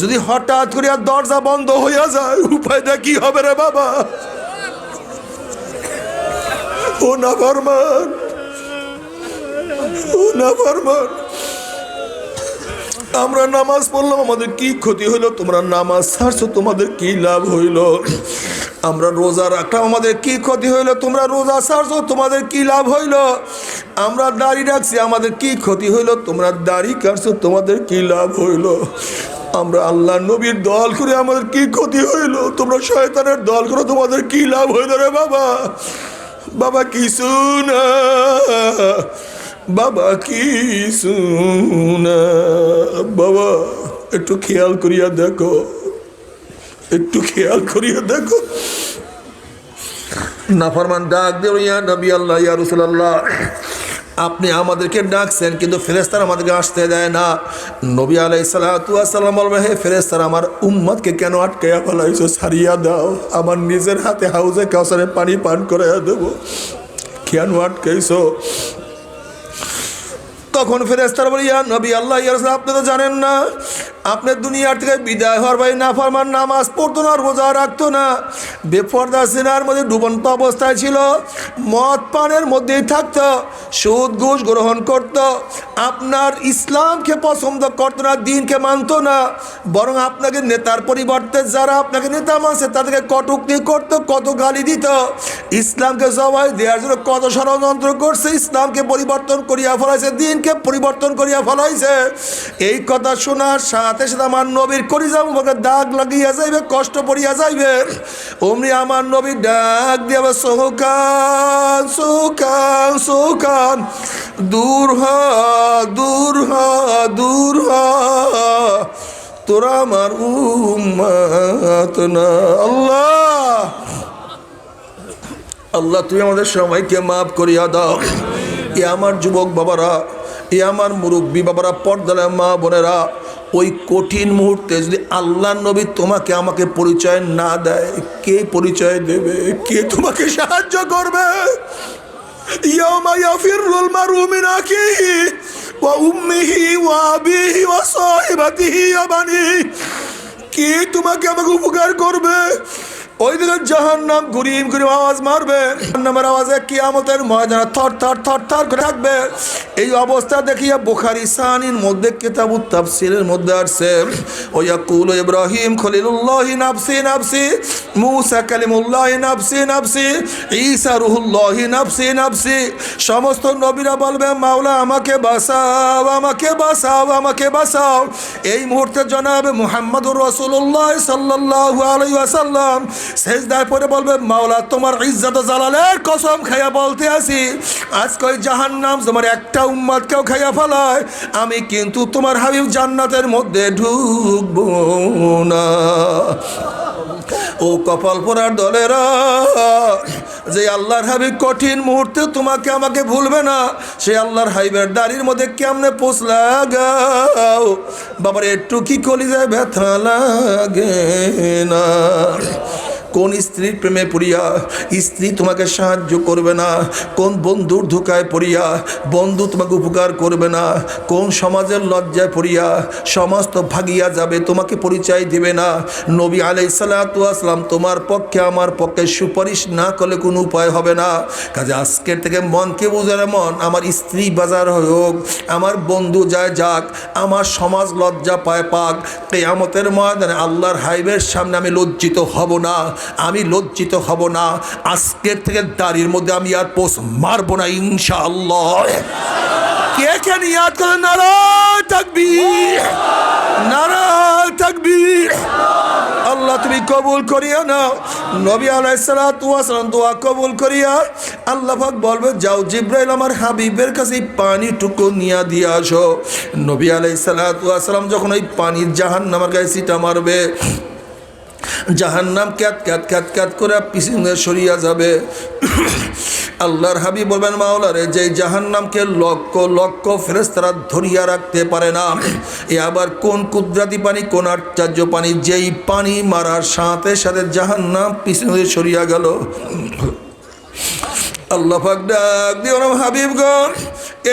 যদি হঠাৎ করিয়া দরজা বন্ধ হইয়া যায়, উপায়টা কি হবে রে বাবা? ও নাফরমান, ও নাফরমান, আমরা নামাজ পড়লাম, আমাদের কি ক্ষতি হইল? তোমরা নামাজ ছাড়ছো, তোমাদের কি লাভ হইল? আমরা রোজা রাখলাম, আমাদের কি ক্ষতি হইল? তোমরা রোজা ছাড়ছো, তোমাদের কি লাভ হইল? আমরা দাড়ি রাখছি, আমাদের কি ক্ষতি হইল? তোমরা দাড়ি কাটছো, তোমাদের কি লাভ হইল? আমরা আল্লাহ নবীর দল করে, আমাদের কি ক্ষতি হইল? তোমরা শয়তানের দল করো, তোমাদের কি লাভ হইল রে বাবা? বাবা কিছু না, বাবা কিছু না। বাবা একটু খেয়াল করিয়া দেখো, একটু খেয়াল করিয়া দেখো। নাফরমান ডাক দেব, ইয়া নবী আল্লাহ, ইয়া রাসূলুল্লাহ, আপনি আমাদেরকে ডাকছেন, কিন্তু ফেরেশতারা আমাদেরকে আসতে দেয় না। নবী আলাইহিস সালাতু ওয়াস সালাম বলবে, হে ফেরেশতারা, আমার উম্মতকে কেন আটকাইয়া ফেলাইছো? ছাড়িয়া দাও, আমার নিজের হাতে হাউজে কাউসারের পানি পান করাইয়া দেবো, কেন আটকাইছো? তখন ফেরেশতারা বলে, ইয়া নবী আল্লাহ, ইয়া রাসূল, আপনি তো জানেন না, আপনি দুনিয়ার থেকে বিদায় হওয়ার ভাই নাফরমান, নামাজ পড়তো না, রোজা রাখতো না, বেপরদা সিনার মধ্যে ডুবন্ত অবস্থায় ছিল, মদ পানের মধ্যেই থাকতো, সুদ ঘুষ গ্রহণ করত, আপনার ইসলামকে পছন্দ করতো না, দিনকে মানতো না, বরং আপনাকে নেতার পরিবর্তে যারা আপনাকে নেতা মানছে তাদেরকে কটূক্তি করতো, কত গালি দিত, ইসলামকে জবাই দেওয়ার জন্য কত ষড়যন্ত্র করছে, ইসলামকে পরিবর্তন করিয়া ফেলাইছে, দিনকে পরিবর্তন করিয়া ফেলাইছে। এই কথা শোনার সাথে সাথে আমার নবীর কলিজা মুবারকে দাগ লাগিয়া যাইবে, কষ্ট পড়িয়া যাইবে। অমনি আমার নবী ডাক দিয়া, সুকান সুকান সুকান, দূর হ দূর হ দূর হ, তোরা আমার উম্মত না। আল্লাহ আল্লাহ, তুমি আমাদের সবাইকে মাফ করিয়া দাও। এ আমার যুবক বাবারা, এ আমার মুরব্বী বাবারা, পর্দার মা বোনেরা, ওই কঠিন মুহূর্তে যদি আল্লাহ নবী তোমাকে আমাকে পরিচয় না দেয়, কে পরিচয় দেবে? কে তোমাকে সাহায্য করবে? ইয়াউমা ইয়াফিরুল মারউ মিন আখিহি ওয়া উম্মিহি ওয়া আবিহি ওয়া সাহিবাতিহি ওয়া বানিহি, কে তোমাকে আমাকে উপকার করবে? ওই দিকে জাহান্নাম গুরিম গুরিম আওয়াজ মারবে, জাহান্নামের আওয়াজে কিয়ামতের ময়দানে থর থর থর থর করে থাকবে। এই অবস্থা দেখিয়া বুখারী সানির মধ্যে কিতাবুত তাফসীরের মধ্যে আসছে, ওয়াকুল ইব্রাহিম খলিলুল্লাহ নাফসি নাফসি, মূসা কালিমুল্লাহ নাফসি নাফসি, ঈসা রূহুল্লাহ নাফসি নাফসি। সমস্ত নবীরা বলবে, মাওলা আমাকে বাঁচাও, আমাকে বাঁচাও, আমাকে বাঁচাও। এই মুহূর্তে জনাবে মুহাম্মদুর রাসূলুল্লাহ সাল্লাল্লাহু আলাইহি ওয়াসাল্লাম সেজদায় পড়ে বলবে, মাওলা তোমার ইজ্জত জালালের কসম খাইয়া বলতে আছি, আজকে ওই জাহান্নাম তোমার একটা উম্মতকেও খাইয়া ফেলায়, আমি কিন্তু তোমার হাবিব জান্নাতের মধ্যে ঢুকবো না। ও কপাল পোড়ার দলেরা, যে আল্লাহর হাবিব কঠিন মুহূর্তে তোমাকে আমাকে ভুলবে না, সে আল্লাহর হাবিবের দাড়ির মধ্যে কেমনে পোষ লাগাও বাবার, একটু কি কলিজায় ব্যথা লাগে না? কোন স্ত্রীর প্রেমে পড়িয়া স্ত্রী তোমাকে সাহায্য করবে না? কোন বন্ধুর ধোকায় পড়িয়া বন্ধু তোমাকে উপকার করবে না? কোন সমাজের লজ্জায় পড়িয়া সমাজ তো ভাগিয়া যাবে, তোমাকে পরিচয় দিবে না? নবী আলাইহিস সালাতু ওয়াস সালাম তোমার পক্ষে আমার পক্ষে সুপারিশ না করলে কোনো উপায় হবে না। কাজে আজকের থেকে মনকে বোঝালে, মন আমার স্ত্রী বাজার হোক, আমার বন্ধু যায় যাক, আমার সমাজ লজ্জা পায় পাক, কিয়ামতের ময়দানে আল্লাহর হাবিবের সামনে আমি লজ্জিত হব না, আমি লজ্জিত হব না। আজকের থেকে দাড়ির মধ্যে আমি আর পোষ মারবো না ইনশাআল্লাহ। কে কে নিয়াত করে? নারায়ে তাকবীর, নারায়ে তাকবীর। আল্লাহ তুমি কবুল করিয়া নাও। নবী আলাইহিস সালাতু ওয়াস সালাম দোয়া কবুল করিয়া আল্লাহ পাক বলবে, যাও জিবরাইল আমার হাবিবের কাছে পানিটুকু নিয়ে দিয়ে আসো। নবী আলাইহিস সালাতু ওয়াস সালাম যখন ওই পানির জাহান্নামের গায়ে ছিটা মারবে, জাহান্নাম ক্যাত ক্যাত ক্যাত ক্যাত করে পিছনে সরিয়া যাবে। আল্লাহর হাবিব বলবেন, মাওলারে, যে জাহান্নামকে লক্ষ লক্ষ ফেরেশতারা ধরিয়া রাখতে পারে না, এ আবার কোন কুদরতি পানি, কোন আশ্চর্য পানি, যেই পানি মারার সাথে সাথে জাহান্নাম পিছনে সরিয়া গেল। আল্লাহ পাক ডাক দিয়ে বললেন, হাবিবগণ,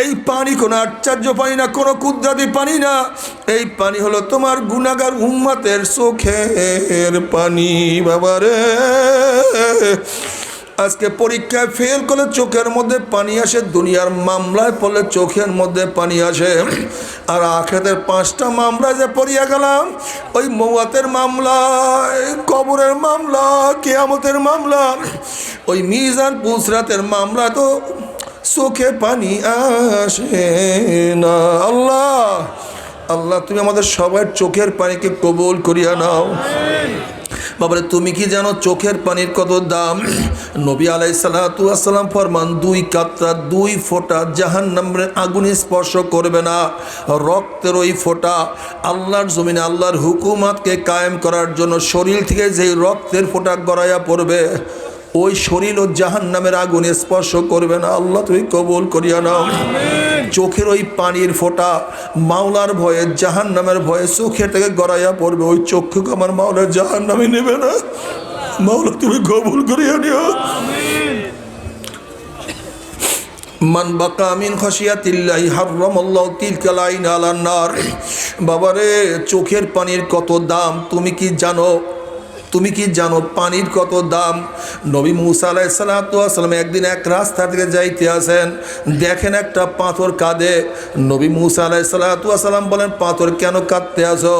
এই পানি কোনো আশ্চর্য পানি না, কোনো কুদরতি পানি না, এই পানি হলো তোমার গুনাহগার উম্মতের চোখের পানি। বাবারে, আজকে পরীক্ষায় ফেল করলে চোখের মধ্যে পানি আসে, দুনিয়ার মামলায় পড়লে চোখের মধ্যে পানি আসে, আর আখিরাতের 5টা মামলায় যে পড়িয়া গেলাম, ওই মওয়াতের মামলা, কবরের মামলা, কিয়ামতের মামলা, ওই মিজান পুসরাতের মামলা তো চোখে পানি আসে না। আল্লাহ আল্লাহ, তুমি আমাদের সবার চোখের পানিকে কবুল করিয়া নাও। বাবারে, তুমি কি জানো চোখের পানির কত দাম? নবী আলাইহিসসালাতু ওয়াসসালাম ফরমান, 2 কাতরা 2 ফোঁটা জাহান্নামের আগুনে স্পর্শ করবে না। রক্তের ওই ফোঁটা আল্লাহর জমিনে আল্লাহর হুকুমতকে কায়েম করার জন্য শরীর থেকে যেই রক্তের ফোঁটা গড়াইয়া পড়বে, ওই শরীর ও জাহান্নামের আগুনে স্পর্শ করবে না। আল্লাহ তুমি কবুল করিয়া নাও। চোখের ওই পানির ফোঁটা মাওলার ভয়ে, জাহান্নামের ভয়ে চোখের থেকে গড়াইয়া পড়বে, ওই চক্ষুকে আমার মাওলার জাহান্নামে নেবে না। মাওলা তুমি কবুল করিয়া নিও। মান বাকা মিন খাশিয়াতিল্লাহি হারামাল্লাহু তিলকাল আইন আলান নার। বাবারে, চোখের পানির কত দাম তুমি কি জানো? তুমি কি জানো পানির কত দাম? নবী মুসা আলাইহিসসালাতু ওয়াসসালাম একদিন এক রাস্তা থেকে যাইতে আসেন, দেখেন একটা পাথর কাঁদে। নবী মুসা আলাইহিসসালাতু ওয়াসসালাম বলেন, পাথর কেন কাঁদতে আসো?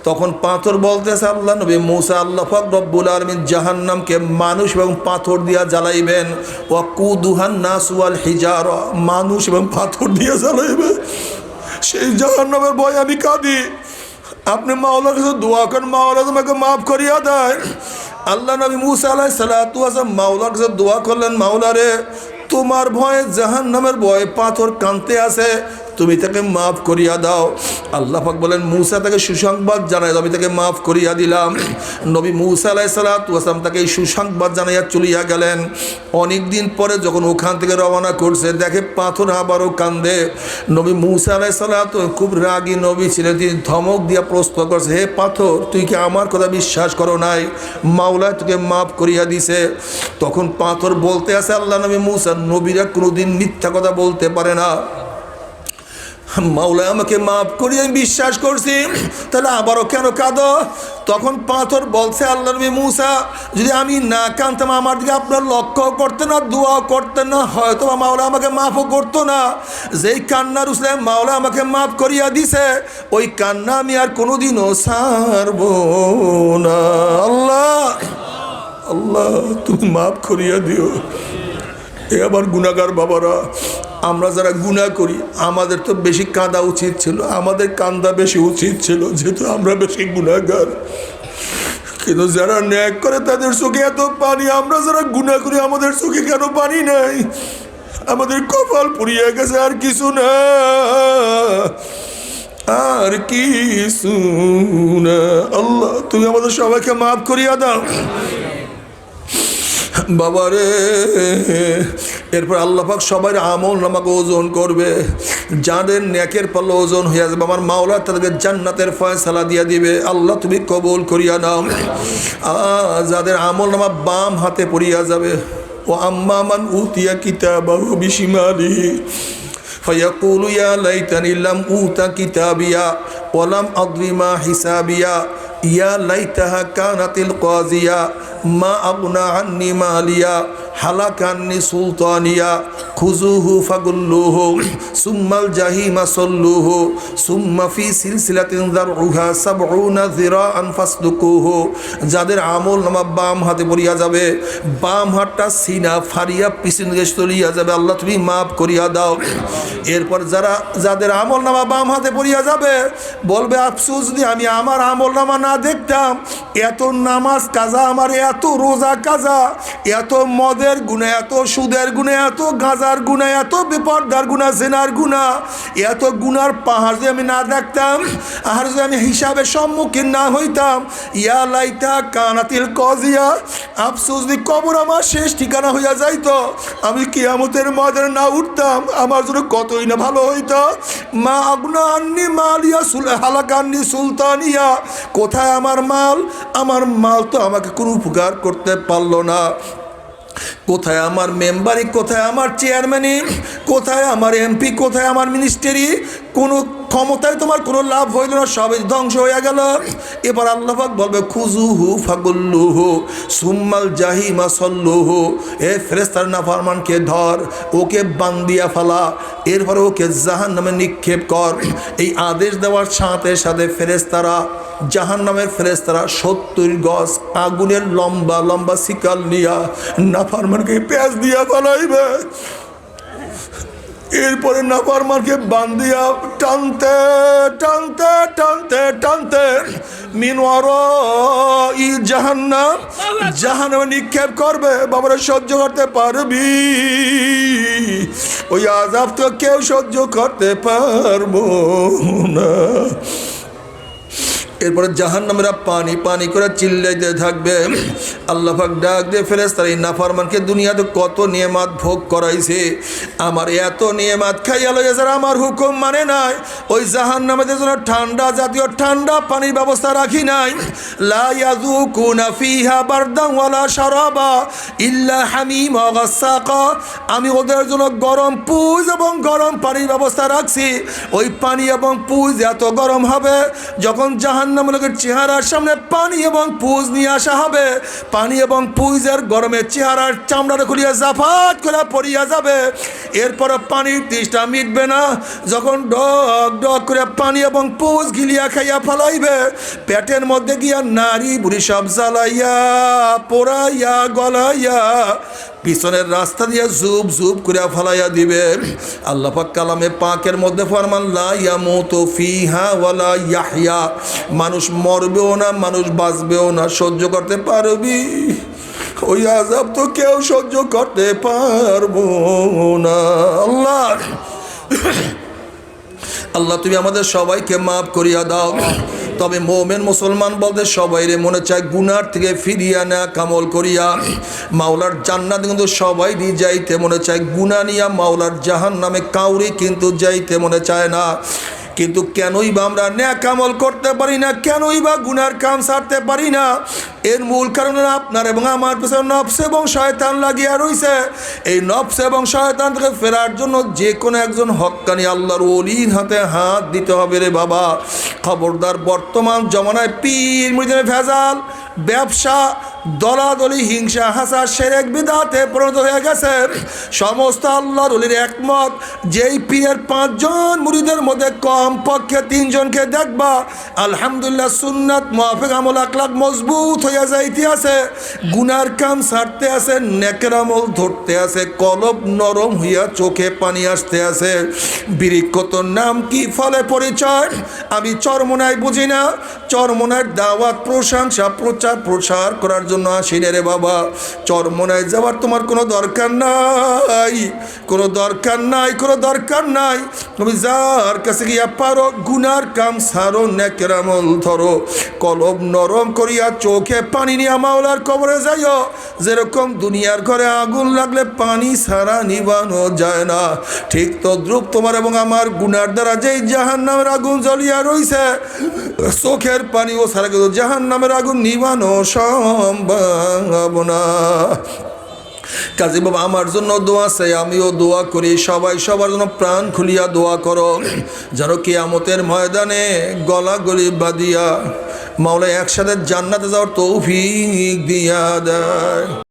তখন পাথর বলতেছে, আল্লাহ নবী মুসা, আল্লাহ পাক রব্বুল আলামিন জাহান্নামকে মানুষ এবং পাথর দিয়া জ্বালাইবেন। ওয়াকুদুহান নাস ওয়াল হিজারা, মানুষ এবং পাথর দিয়া জ্বালাইবে। সেই জাহান্নামের ভয় আমি কাঁদি। আপনি মাওলার কাছে দোয়া করেন, মাওলা তোমাকে মাফ করিয়া দেয়। আল্লাহ নবী মুসা আলাইহিসসালাতু ওয়াসসালাম মাওলার কাছে দোয়া করলেন, মাওলারে, তোমার ভয়ে জাহান্নামের ভয়ে পাথর কাঁদতে আছে, তুমি তাকে মাফ করিয়া দাও। আল্লাহ পাক বলেন, মুসা তাকে সুসংবাদ জানাই, আমি তাকে মাফ করিয়া দিলাম। নবী মুসা আলাইহিসসালাতু ওয়াসসালাম তাকে এই সুসংবাদ জানাইয়া চলিয়া গেলেন। অনেক দিন পরে যখন ওখান থেকে রওনা করছে, দেখে পাথর আবারও কান্দে। নবী মুসা আলাইহিসসালাতু খুব রাগী নবী ছিলেন, তিনি ধমক দিয়া প্রশ্ন করছে, হে পাথর, তুই কি আমার কথা বিশ্বাস করো নাই? মাওলা তোকে মাফ করিয়া দিছে। তখন পাথর বলতে আছে, আল্লাহ নবী মুসা, নবীরা কোনোদিন মিথ্যা কথা বলতে পারে না, মাওলা আমাকে মাফ করি, আমি বিশ্বাস করছি, তাহলে আবারও কেন কাঁদো? তখন পাথর বলছে, আল্লাহ নবী মুসা, যদি আমি না কাঁদতাম, আমার দিকে আপনার লক্ষ্য করতে না, দোয়া করতেন না, হয়তো মাওলা আমাকে মাফও করতো না। যেই কান্নার উসলে মাওলা আমাকে মাফ করিয়া দিছে, ওই কান্না আমি আর কোনোদিনও ছাড়ব না। আল্লাহ আল্লাহ, তুমি মাফ করিয়া দিও। এ আবার গুনাহগার বাবারা, আমরা যারা গুনাহ করি, আমাদের তো বেশি কাঁদা উচিত ছিল, আমাদের কান্দা বেশি উচিত ছিল, যেহেতু আমরা বেশি গুনাহগার। কিন্তু যারা ন্যায় করে তাদের চোখে এত পানি, আমরা যারা গুনাহ করি আমাদের চোখে কেন পানি নাই? আমাদের কপাল পুড়িয়ে গেছে, আর কিছু না, আর কিছু না। আল্লাহ তুমি আমাদের সবাইকে মাফ করিয়া দাও। বাবারে, এরপর আল্লাহ পাক সবার আমল নামাকে ওজন করবে, যাদের নেকের পাল্লা ওজন হয়ে যাবে, আমার মাওলা তাদেরকে জান্নাতের ফয়সালা দিয়া দিবে। আল্লাহ তুমি কবুল করিয়া নাও। যাদের আমল নামা বাম হাতে পড়িয়া যাবে, ও আম্মা মান উতিয়া কিতাবাহু বিশিমালিহি ফায়াকুলু ইয়া লাইতানি লাম উতা কিতাবিয়া ওয়া লাম আদরি মা হিসাবিয়া ইয়া লাইতাহা কানাতিল কাজিয়া মা আগনা আন্নি মালিয়া হালাকান্নি সুলতানিয়া খুজুহু ফাগুল্লুহু সুম্মাল জাহিমা সল্লুহু সুম্মা ফি সিলসিলাতিন যারউহা সাবউনা যিরাআন ফাসলুকুহু। যাদের আমল নামা বাম হাতে পড়িয়া যাবে, বাম হাতটা সিনা ফারিয়া পিছন দিকে চলিয়া যাবে, আল্লাহ তুমি মাফ করিয়া দাও। এরপর যাদের আমল নামা বাম হাতে পড়িয়া যাবে, বলবে, আফসোস, যদি আমি আমার আমল নামা না দেখতাম, এত নামাজ কাজা আমার, এত রোজা কাজা, এত মদের গুণে, এত সুদের গুণে, এত গাঁজা করার গুনাহ, এত বেপরদার গুনাহ, জেনার গুনাহ, এত গুনার পাহাড় যদি আমি না দেখতাম, আর যদি আমি হিসাবের সম্মুখীন না হইতাম, ইয়া লাইতা কানাতিল কজিয়া, আফসোস যদি কবর আমার শেষ ঠিকানা হইয়া যাইতো, আমি কিয়ামতের ময়দানে না উঠতাম, আমার জন্য কতই না ভালো হইতো। মা আগনা আন্নি মালিয়া হালাকান্নি সুলতানিয়া, কোথায় আমার মাল? আমার মাল তো আমাকে কোনো উপকার করতে পারলো না। কোথায় আমার মেম্বারি, কোথায় আমার চেয়ারম্যানি, কোথায় আমার এমপি, কোথায় আমার মিনিস্টারি? কোনো ক্ষমতায় তোমার কোনো লাভ হইল না, সবই ধ্বংস হয়ে গেল। এবার আল্লাহ পাক বলবে খুজুহু ফাগুল্লুহু সুম্মাল জাহিমা সল্লুহু, এ ফেরেশতার নাফরমানকে ধর, ওকে বান্দিয়া ফেলা, এরপরে ওকে জাহান্নামে নিক্ষেপ কর। এই আদেশ দেওয়ার সাথে সাথে ফেরেশতারা, জাহান্নামের ফেরেশতারা 70 গজ আগুনের লম্বা লম্বা শিকাল নিয়া নাফরমানকে পেঁচ দিয়া ফেলাইবে। এরপরে নাফরমানকে বান্দিয়া টানতে টানতে টানতে টানতে মিনওয়ারাই জাহান্নাম, জাহান্নামে নিক্ষেপ করবে। বাবারা সহ্য করতে পারবি? ওই আযাব তো কেউ সহ্য করতে পারবো না। এরপরে জাহান্নামীরা পানি পানি করে চিল্লাইতে থাকবে। আল্লাহ পাক ডাক দিয়ে ফেরেশতারা, এই নাফরমানকে দুনিয়াতে কত নিয়ামত ভোগ করাইছে, আমার এত নিয়ামত খাইয়া লইয়া যারা আমার হুকুম মানে নাই, ওই জাহান্নামের জন্য ঠান্ডা জাতীয় ঠান্ডা পানির ব্যবস্থা রাখি নাই। লা ইয়াযুকুনা ফিহা বারদান ওয়ালা শারাবা ইল্লা হামিমা ওয়া গাসসাকা, আমি ওদের জন্য গরম পুজ এবং গরম পানির ব্যবস্থা রাখছি। ওই পানি এবং পুজ এত গরম হবে, যখন জাহান্নামের চেহারার সামনে পানি এবং পুজ নিয়ে আসা হবে, পানি এবং পুজের গরমে চেহারার চামড়া খুলিয়া জাফাত করে পড়িয়া যাবে। এরপরে পানির তৃষ্ণা মিটবে না, যখন ডক ডক করে পানি এবং পুজ গিলিয়া খাইয়া ফেলাইবে, পেটের মধ্যে গিয়া নারী বুড়ি সব জ্বালাইয়া পোড়াইয়া গলাইয়া পিছনের রাস্তা দিয়ে জুব জুব করে ফেলাইয়া দিবে। আল্লাহ পাক কালামে পাকের মধ্যে ফরমান, লা ইয়ামুতু ফিহা ওয়ালা ইয়াহইয়া, মানুষ মরবেও না, মানুষ বাঁচবেও না। সহ্য করতে পারবি? ওই আযাব তো কেউ সহ্য করতে পারবো না। আল্লাহ আল্লাহ তুমি আমাদের সবাইকে মাফ করিয়া দাও। তবে মোমেন মুসলমান বলতে সবাইরে মনে চায় গুনার থেকে ফিরিয়া না কামল করিয়া মাওলার জান্নাত কিন্তু সবাই যাইতে মনে চায়, গুনাহ নিয়া মাওলার জাহান্নামে কাউরি কিন্তু যাইতে মনে চায় না। কিন্তু কেনই বা আমরা নেক আমল করতে পারি না, কেনই বা গুনার কাম ছাড়তে পারি না? এর মূল কারণ আপনার এবং আমার পেছনে নফস এবং শয়তান লাগিয়া রইছে। এই নফস এবং শয়তান থেকে ফেরার জন্য যে কোনো একজন হক্কানি আল্লাহর ওলির হাতে হাত দিতে হবে রে বাবা। খবরদার, বর্তমান জমানায় পীর মুরিদের ভেজাল, ব্যবসা, দলাদলি, হিংসা, হাসা, শিরক বিদআতে পরিণত হয়ে গেছে। সমস্ত আল্লাহর ওলির একমত, যেই পীরের 5 জন মুরিদের মধ্যে কমপক্ষে 3 জনকে দেখবা আলহামদুলিল্লাহ সুন্নাত মুআফিক আমল আখলাক মজবুত হইয়া যাইতে আছে, গুনার কাম ছাড়তে আছে, নেকের আমল ধরতে আছে, কলব নরম হইয়া চোখে পানি আসতে আছে। বিরিক্ষতর নাম কি, ফলে পরিচয় আমি চরমোনায় বুঝি না। চরমোনার দাওয়াত, প্রশংসা, প্রচার করার জন্য আসিনে রে বাবা। চরমোনায় যাওয়ার তোমার কোনো দরকার নাই, কোনো দরকার নাই, কোনো দরকার নাই। তুমি যার কাছে গিয়া পারো গুনার কাম ছাড়ো, নেকের আমল ধরো, কলব নরম করিয়া চোখে পানি নিয়ে মাওলার কবরে যাইও। যেরকম দুনিয়ার ঘরে আগুন লাগলে পানি ছাড়া নিবানো যায় না, ঠিক তদ্রুপ তোমার এবং আমার গুনার দ্বারা যেই জাহান্নামের আগুন জ্বলিয়া রইছে, চোখের পানি ও ছাড়া কিন্তু জাহান্নামের আগুন নিবানো সম্ভব না। কাজী বাবা আমার জন্য দোয়া চাই, আমিও দোয়া করি, সবাই সবার জন্য প্রাণ খুলিয়া দোয়া করো, যেন কিয়ামতের ময়দানে গলাগলি বাঁধিয়া মাওলা একসাথে জান্নাতে যাওয়ার তৌফিক দিয়া দেয়।